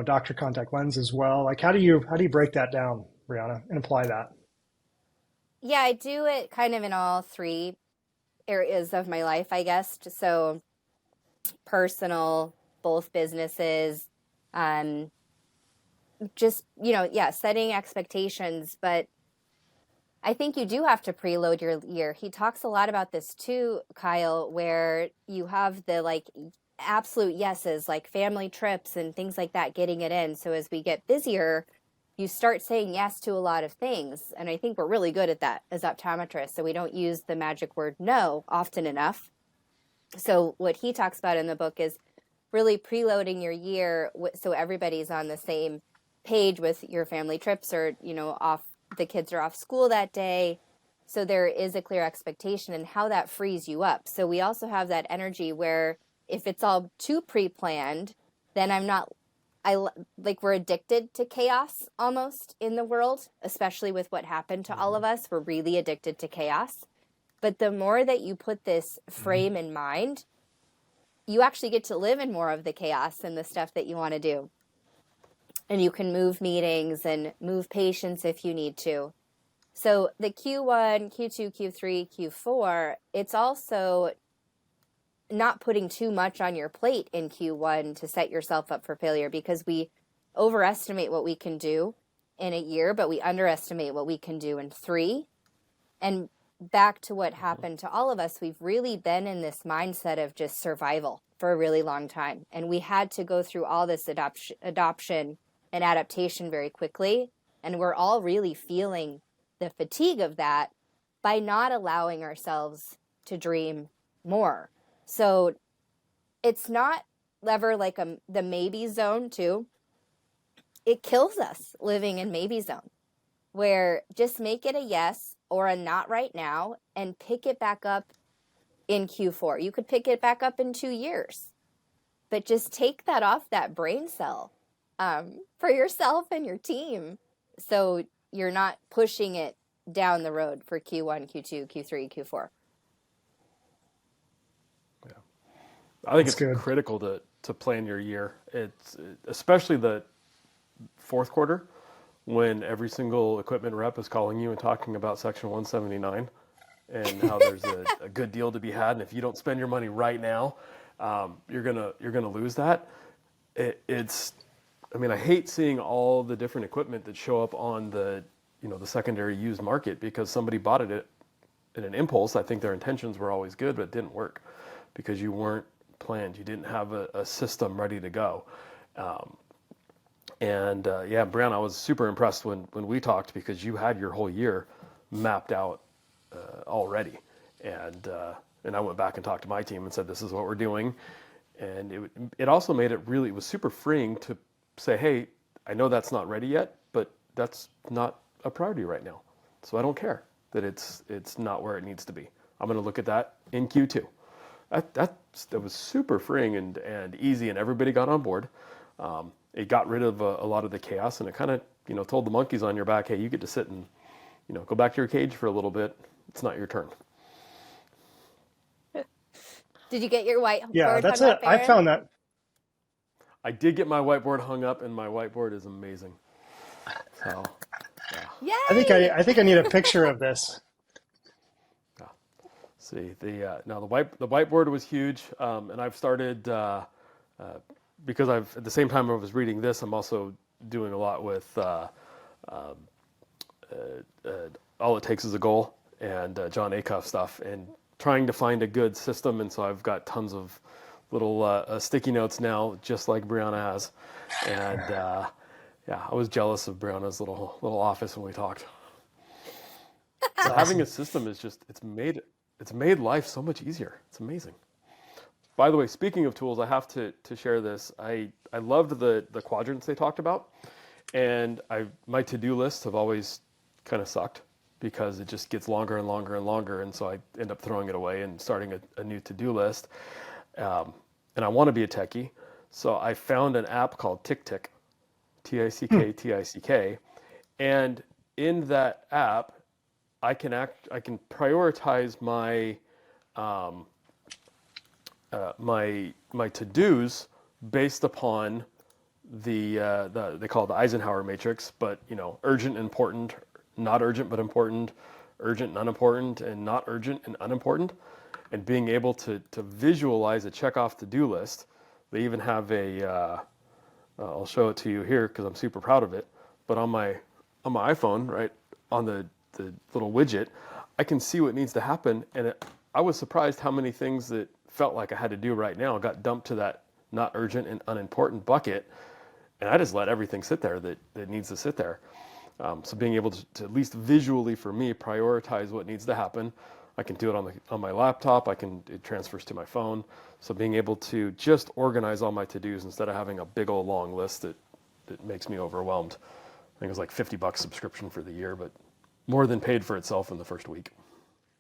doctor contact lens as well? Like, how do you break that down, Brianna, and apply that? Yeah, I do it kind of in all three areas of my life, I guess. So personal, both businesses, just, setting expectations. But I think you do have to preload your year. He talks a lot about this too, Kyle, where you have the like absolute yeses, like family trips and things like that, getting it in. So as we get busier, you start saying yes to a lot of things. And I think we're really good at that as optometrists. So we don't use the magic word no often enough. So what he talks about in the book is really preloading your year so everybody's on the same page with your family trips, or, the kids are off school that day. So there is a clear expectation, and how that frees you up. So we also have that energy where if it's all too pre-planned, then we're addicted to chaos almost in the world, especially with what happened to all of us. We're really addicted to chaos. But the more that you put this frame in mind, you actually get to live in more of the chaos and the stuff that you want to do. And you can move meetings and move patients if you need to. So the Q1, Q2, Q3, Q4, it's also not putting too much on your plate in Q1 to set yourself up for failure, because we overestimate what we can do in a year, but we underestimate what we can do in 3. And back to what happened to all of us, we've really been in this mindset of just survival for a really long time. And we had to go through all this adoption and adaptation very quickly. And we're all really feeling the fatigue of that by not allowing ourselves to dream more. So it's not ever like the maybe zone too. It kills us living in maybe zone, where just make it a yes or a not right now and pick it back up in Q4. You could pick it back up in 2 years, but just take that off that brain cell for yourself and your team, so you're not pushing it down the road for Q1, Q2, Q3, Q4. Yeah, I think That's it's good. critical to plan your year. It's especially the fourth quarter, when every single equipment rep is calling you and talking about Section 179 and how there's a good deal to be had, and if you don't spend your money right now, you're gonna lose that. I hate seeing all the different equipment that show up on the secondary used market because somebody bought it in an impulse. I think their intentions were always good, but it didn't work because you weren't planned. You didn't have a system ready to go. Brianna, I was super impressed when we talked, because you had your whole year mapped out already. and I went back and talked to my team and said, this is what we're doing. And it also made it was super freeing to say, hey, I know that's not ready yet, but that's not a priority right now. So I don't care that it's not where it needs to be. I'm going to look at that in Q2. That was super freeing and easy, and everybody got on board. It got rid of a lot of the chaos, and it kind of, told the monkeys on your back, hey, you get to sit and, go back to your cage for a little bit. It's not your turn. Did you get your whiteboard? Yeah, that's it. I found that. I did get my whiteboard hung up, and my whiteboard is amazing. So, yeah. Yay! I think I need a picture of this. See, the whiteboard was huge, and I've started because at the same time I was reading this, I'm also doing a lot with All It Takes Is a Goal and John Acuff stuff, and trying to find a good system. And so I've got tons of little sticky notes now, just like Brianna has. And I was jealous of Brianna's little office when we talked. So having a system is it's made life so much easier. It's amazing. By the way, speaking of tools, I have to share this. I loved the quadrants they talked about, and my to-do lists have always kind of sucked because it just gets longer and longer and longer, and so I end up throwing it away and starting a new to-do list. And I want to be a techie, so I found an app called TickTick, TickTick, and in that app, I can prioritize my my to-dos based upon they call it the Eisenhower matrix, but urgent, important, not urgent but important, urgent and unimportant, and not urgent and unimportant, and being able to visualize a check off to-do list. They even have I'll show it to you here because I'm super proud of it, but on my iPhone, right on the little widget, I can see what needs to happen, and I was surprised how many things that felt like I had to do right now got dumped to that not urgent and unimportant bucket, and I just let everything sit there that needs to sit there. So being able to at least visually for me prioritize what needs to happen. I can do it on my laptop. It transfers to my phone. So being able to just organize all my to-dos instead of having a big old long list that makes me overwhelmed. I think it was like $50 subscription for the year, but more than paid for itself in the first week.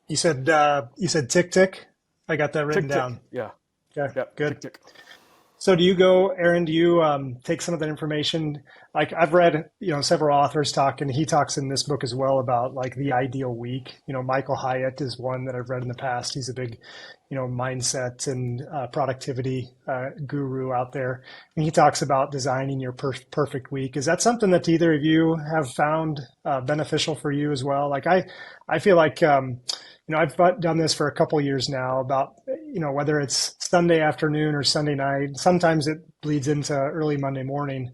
You said TickTick? I got that written down. Yeah. Okay, Yep. good. Tick. So Aaron, do you take some of that information? Like I've read, several authors talk, and he talks in this book as well about like the ideal week. Michael Hyatt is one that I've read in the past. He's a big, mindset and productivity guru out there. And he talks about designing your perfect week. Is that something that either of you have found beneficial for you as well? Like I feel like, I've done this for a couple years now about, whether it's Sunday afternoon or Sunday night, sometimes it bleeds into early Monday morning,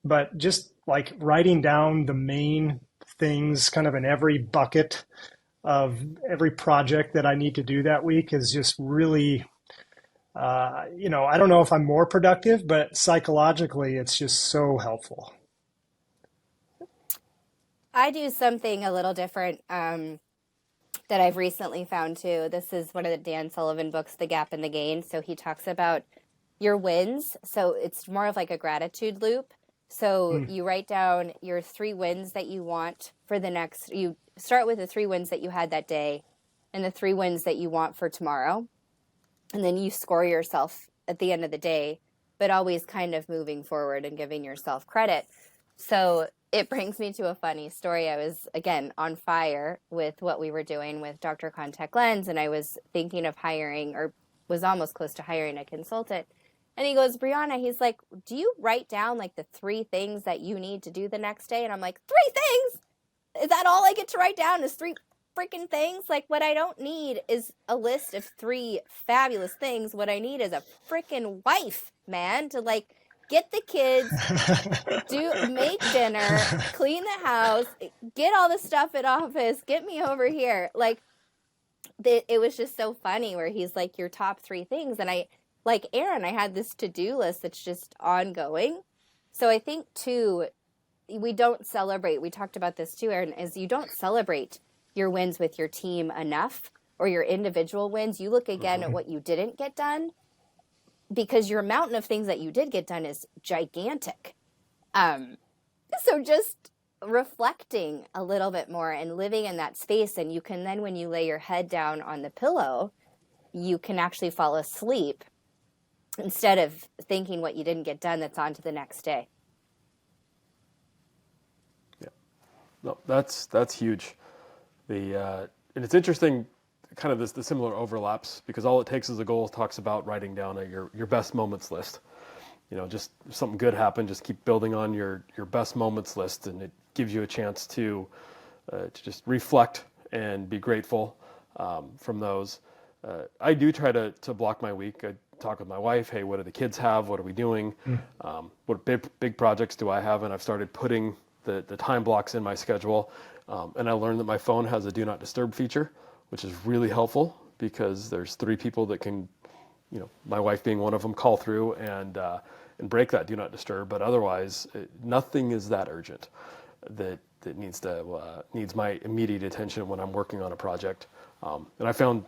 but just like writing down the main things kind of in every bucket of every project that I need to do that week is just really, I don't know if I'm more productive, but psychologically it's just so helpful. I do something a little different that I've recently found too. This is one of the Dan Sullivan books, The Gap and the Gain. So he talks about your wins. So it's more of like a gratitude loop. So you write down your 3 wins that you want for you start with the 3 wins that you had that day and the 3 wins that you want for tomorrow. And then you score yourself at the end of the day, but always kind of moving forward and giving yourself credit. So it brings me to a funny story. I was, again, on fire with what we were doing with Dr. Contact Lens, and I was thinking of hiring, or was almost close to hiring, a consultant. And he goes, Brianna, he's like, do you write down like the 3 things that you need to do the next day? And I'm like, 3 things? Is that all I get to write down is 3 freaking things? Like, what I don't need is a list of 3 fabulous things. What I need is a freaking wife, man, to like get the kids, make dinner, clean the house, get all the stuff at office, get me over here. Like, it was just so funny where he's like, your top 3 things. And I, like Aaron, I had this to-do list that's just ongoing. So I think too, we don't celebrate. We talked about this too, Aaron, is you don't celebrate your wins with your team enough. or your individual wins, you look again at what you didn't get done, because your mountain of things that you did get done is gigantic. So just reflecting a little bit more and living in that space, and you can then, when you lay your head down on the pillow, you can actually fall asleep instead of thinking what you didn't get done that's on to the next day. Yeah, no, that's huge. And it's interesting, kind of the similar overlaps, because all it takes is a goal talks about writing down your best moments list. Just if something good happened, just keep building on your best moments list, and it gives you a chance to just reflect and be grateful from those. I do try to block my week. I talk with my wife. Hey, what do the kids have? What are we doing? What big projects do I have? And I've started putting the time blocks in my schedule. And I learned that my phone has a do not disturb feature, which is really helpful, because there's 3 people that can, my wife being one of them, call through and break that do not disturb. But otherwise, nothing is that urgent that needs my immediate attention when I'm working on a project. And I found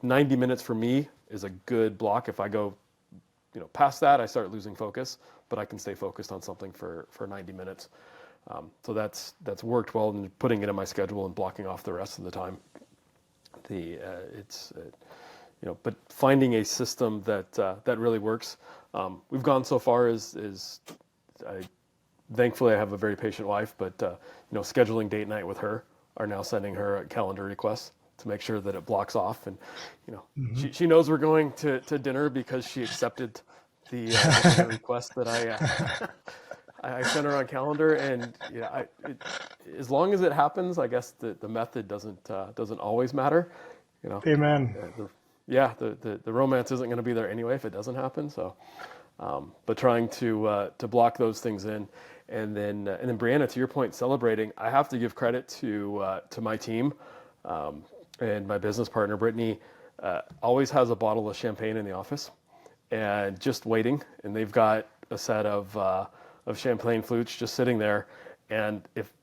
90 minutes for me is a good block. If I go past that, I start losing focus, but I can stay focused on something for 90 minutes. So that's worked well, and putting it in my schedule and blocking off the rest of the time. But finding a system that really works. We've gone so far as thankfully I have a very patient wife, but scheduling date night with her, are now sending her calendar requests to make sure that it blocks off. And she knows we're going to dinner because she accepted the dinner request that I sent her on calendar. And as long as it happens, I guess the method doesn't always matter. Amen. The romance isn't going to be there anyway if it doesn't happen. So, but trying to block those things in, and then Brianna, to your point, celebrating. I have to give credit to my team, and my business partner Brittany always has a bottle of champagne in the office, and just waiting. And they've got a set of champagne flutes just sitting there, and if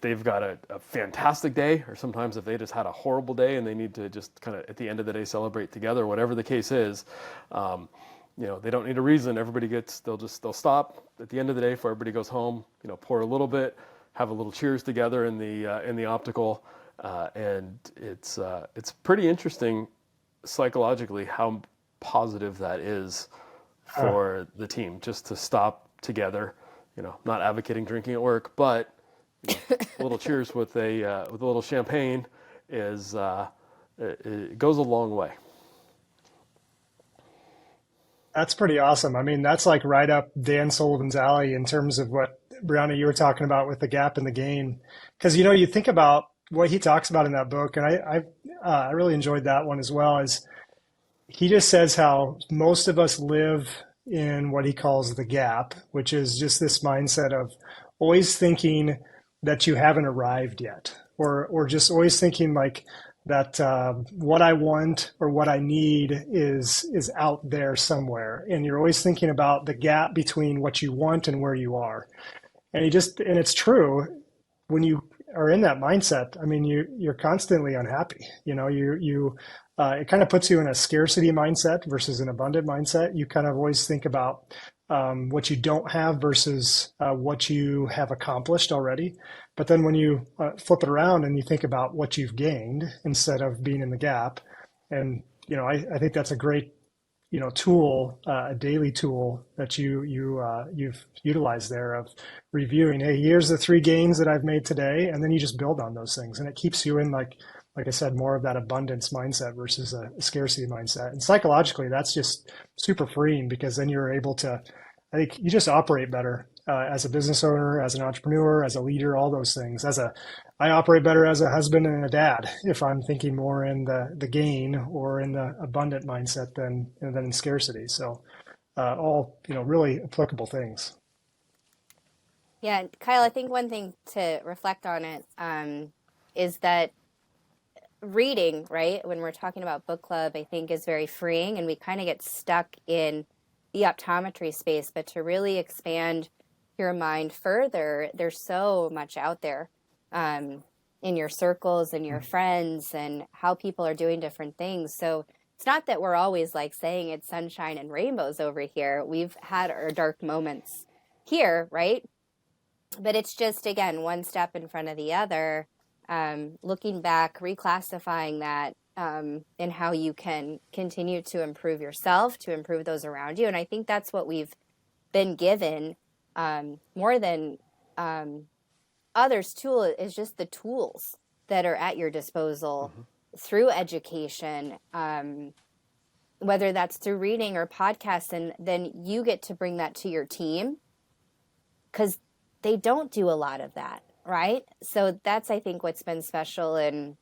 they've got a fantastic day, or sometimes if they just had a horrible day and they need to just kind of at the end of the day celebrate together, whatever the case is, they don't need a reason. They'll stop at the end of the day before everybody goes home, pour a little bit, have a little cheers together in the optical, and it's pretty interesting psychologically how positive that is for the team, just to stop together. Not advocating drinking at work, but a little cheers with a little champagne it goes a long way. That's pretty awesome. I mean, that's like right up Dan Sullivan's alley in terms of what, Brianna, you were talking about with the gap in the gain. Because, you think about what he talks about in that book, and I really enjoyed that one as well, is he just says how most of us live in what he calls the gap, which is just this mindset of always thinking that you haven't arrived yet, or just always thinking like that what I want or what I need is out there somewhere, and you're always thinking about the gap between what you want and where you are. And it's true, when you are in that mindset, I mean, you're constantly unhappy. It kind of puts you in a scarcity mindset versus an abundant mindset. You kind of always think about what you don't have versus what you have accomplished already. But then when you flip it around and you think about what you've gained instead of being in the gap, and I think that's a great tool, a daily tool that you've utilized there, of reviewing. Hey, here's the 3 gains that I've made today, and then you just build on those things, and it keeps you in like I said, more of that abundance mindset versus a scarcity mindset. And psychologically, that's just super freeing, because then you're able to, I think you just operate better as a business owner, as an entrepreneur, as a leader, all those things. I operate better as a husband and a dad if I'm thinking more in the gain or in the abundant mindset than in scarcity. So all, really applicable things. Yeah, Kyle, I think one thing to reflect on it is that reading, right, when we're talking about book club, I think is very freeing, and we kind of get stuck in the optometry space. But to really expand your mind further, there's so much out there. in your circles and your friends and how people are doing different things. So it's not that we're always like saying it's sunshine and rainbows over here. We've had our dark moments here, right? But it's just, again, one step in front of the other, looking back, reclassifying that, and how you can continue to improve yourself, to improve those around you. And I think that's what we've been given, more than others' tool is just the tools that are at your disposal through education, whether that's through reading or podcasts. And then you get to bring that to your team because they don't do a lot of that, right? So that's, I think, what's been special in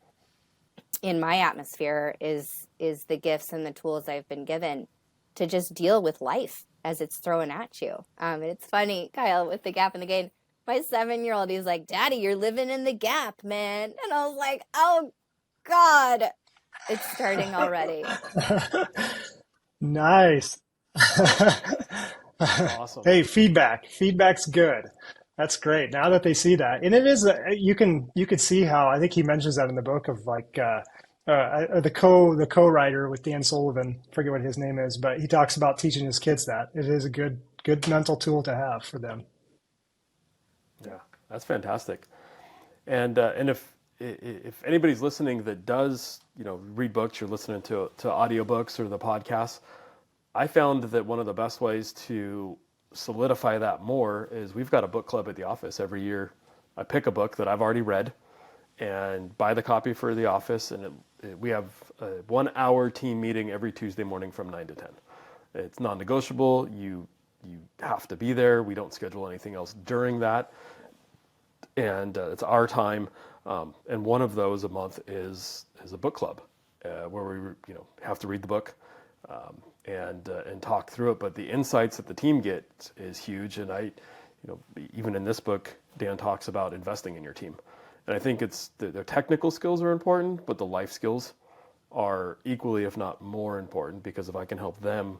my atmosphere is the gifts and the tools I've been given to just deal with life as it's thrown at you. And it's funny, Kyle, with the gap in the gain, my 7-year-old, he's like, Daddy, you're living in the gap, man. And I was like, oh God, it's starting already. Nice. Awesome. Hey, feedback's good. That's great. Now that they see that, and it is, you could see how, I think he mentions that in the book of like, the co-writer with Dan Sullivan, forget what his name is, but he talks about teaching his kids that it is a good mental tool to have for them. Yeah, that's fantastic. And if anybody's listening that does, read books, you're listening to audiobooks or the podcasts, I found that one of the best ways to solidify that more is we've got a book club at the office every year. I pick a book that I've already read and buy the copy for the office, and we have a 1-hour team meeting every Tuesday morning from 9 to 10. It's non-negotiable. You have to be there. We don't schedule anything else during that, and it's our time. And one of those a month is a book club where we have to read the book and talk through it. But the insights that the team gets is huge. And even in this book, Dan talks about investing in your team. And I think it's their technical skills are important, but the life skills are equally, if not more important, because if I can help them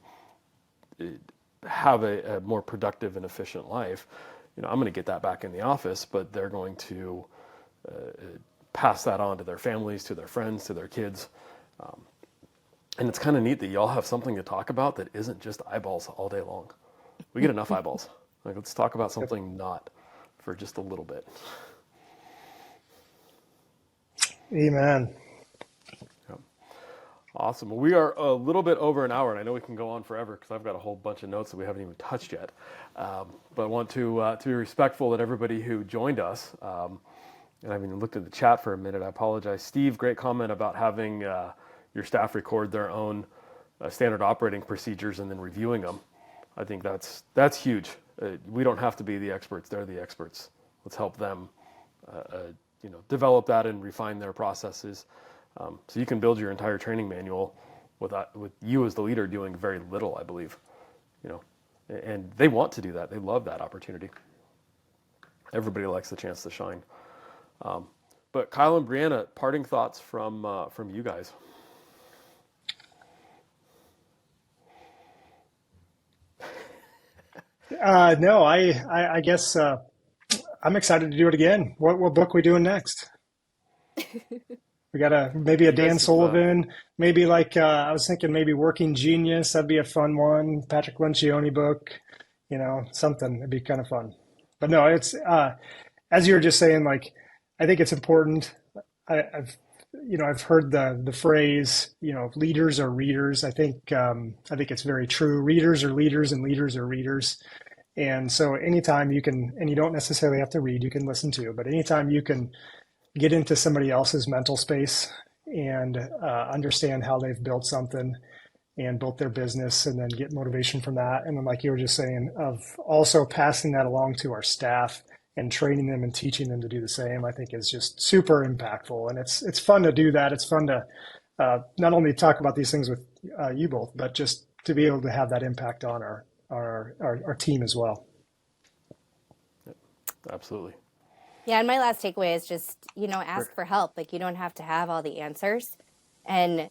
have a more productive and efficient life, I'm going to get that back in the office, but they're going to pass that on to their families, to their friends, to their kids. And it's kind of neat that you all have something to talk about that isn't just eyeballs all day long. We get enough eyeballs. Like, let's talk about something not for just a little bit. Amen. Yep. Awesome. Well, we are a little bit over an hour, and I know we can go on forever because I've got a whole bunch of notes that we haven't even touched yet. But I want to be respectful that everybody who joined us, and I haven't even looked at the chat for a minute. I apologize. Steve, great comment about having your staff record their own standard operating procedures and then reviewing them. I think that's huge. We don't have to be the experts. They're the experts. Let's help them develop that and refine their processes. So you can build your entire training manual with you as the leader doing very little, I believe. And they want to do that. They love that opportunity. Everybody likes the chance to shine. But Kyle and Brianna, parting thoughts from you guys. No, I guess I'm excited to do it again. What book we doing next? We got maybe a Dan Sullivan, maybe like I was thinking maybe Working Genius. That'd be a fun one. Patrick Lencioni book, something. It'd be kind of fun. But no, it's as you were just saying. Like, I think it's important. I've heard the phrase, leaders are readers. I think it's very true. Readers are leaders and leaders are readers. And so anytime you can, and you don't necessarily have to read, you can listen to, but anytime you can get into somebody else's mental space and understand how they've built something and built their business and then get motivation from that. And then, like you were just saying, of also passing that along to our staff and training them and teaching them to do the same, I think is just super impactful. And it's fun to do that. It's fun to not only talk about these things with you both, but just to be able to have that impact on our team as well. Yep, absolutely. Yeah, and my last takeaway is just, ask for help. Like, you don't have to have all the answers. And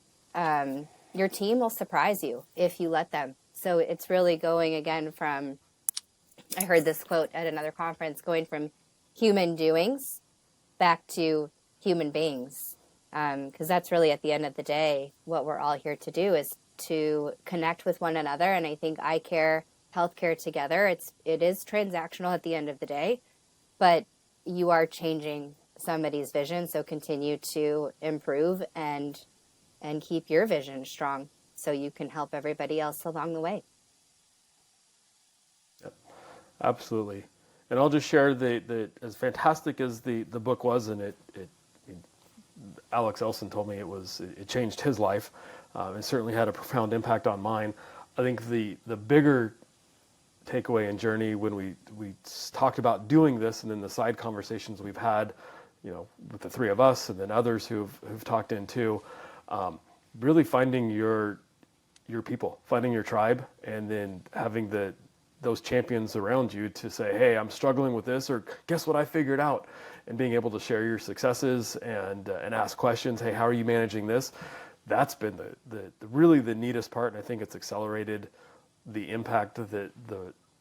your team will surprise you if you let them. So it's really going again from, I heard this quote at another conference, going from human doings back to human beings. Because that's really, at the end of the day, what we're all here to do, is to connect with one another. And I think eye care, healthcare together, it is transactional at the end of the day, but you are changing somebody's vision. So continue to improve and keep your vision strong so you can help everybody else along the way. Yep, absolutely. And I'll just share that as fantastic as the book was, and it Alex Elson told me it changed his life. It certainly had a profound impact on mine. I think the bigger takeaway and journey when we talked about doing this, and then the side conversations we've had, with the three of us and then others who've talked in too, really finding your people, finding your tribe, and then having those champions around you to say, hey, I'm struggling with this, or guess what I figured out, and being able to share your successes and ask questions. Hey, how are you managing this? That's been really the neatest part, and I think it's accelerated the impact that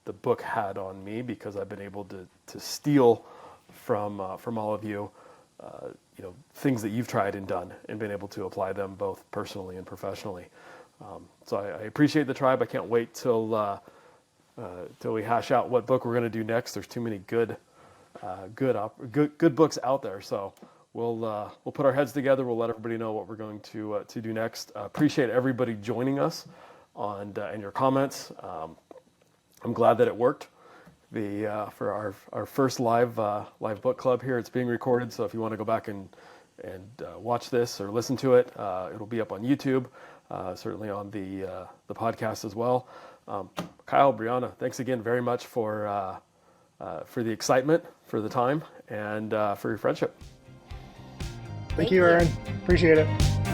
the book had on me, because I've been able to steal from all of you, things that you've tried and done, and been able to apply them both personally and professionally. So I appreciate the tribe. I can't wait till we hash out what book we're going to do next. There's too many good books out there. So we'll put our heads together. We'll let everybody know what we're going to do next. Appreciate everybody joining us and your comments. I'm glad that it worked. For our first live book club here, it's being recorded. So if you want to go back and watch this or listen to it, it'll be up on YouTube, certainly on the podcast as well. Kyle, Brianna, thanks again very much for the excitement, for the time, and for your friendship. Thank you, Aaron. Appreciate it.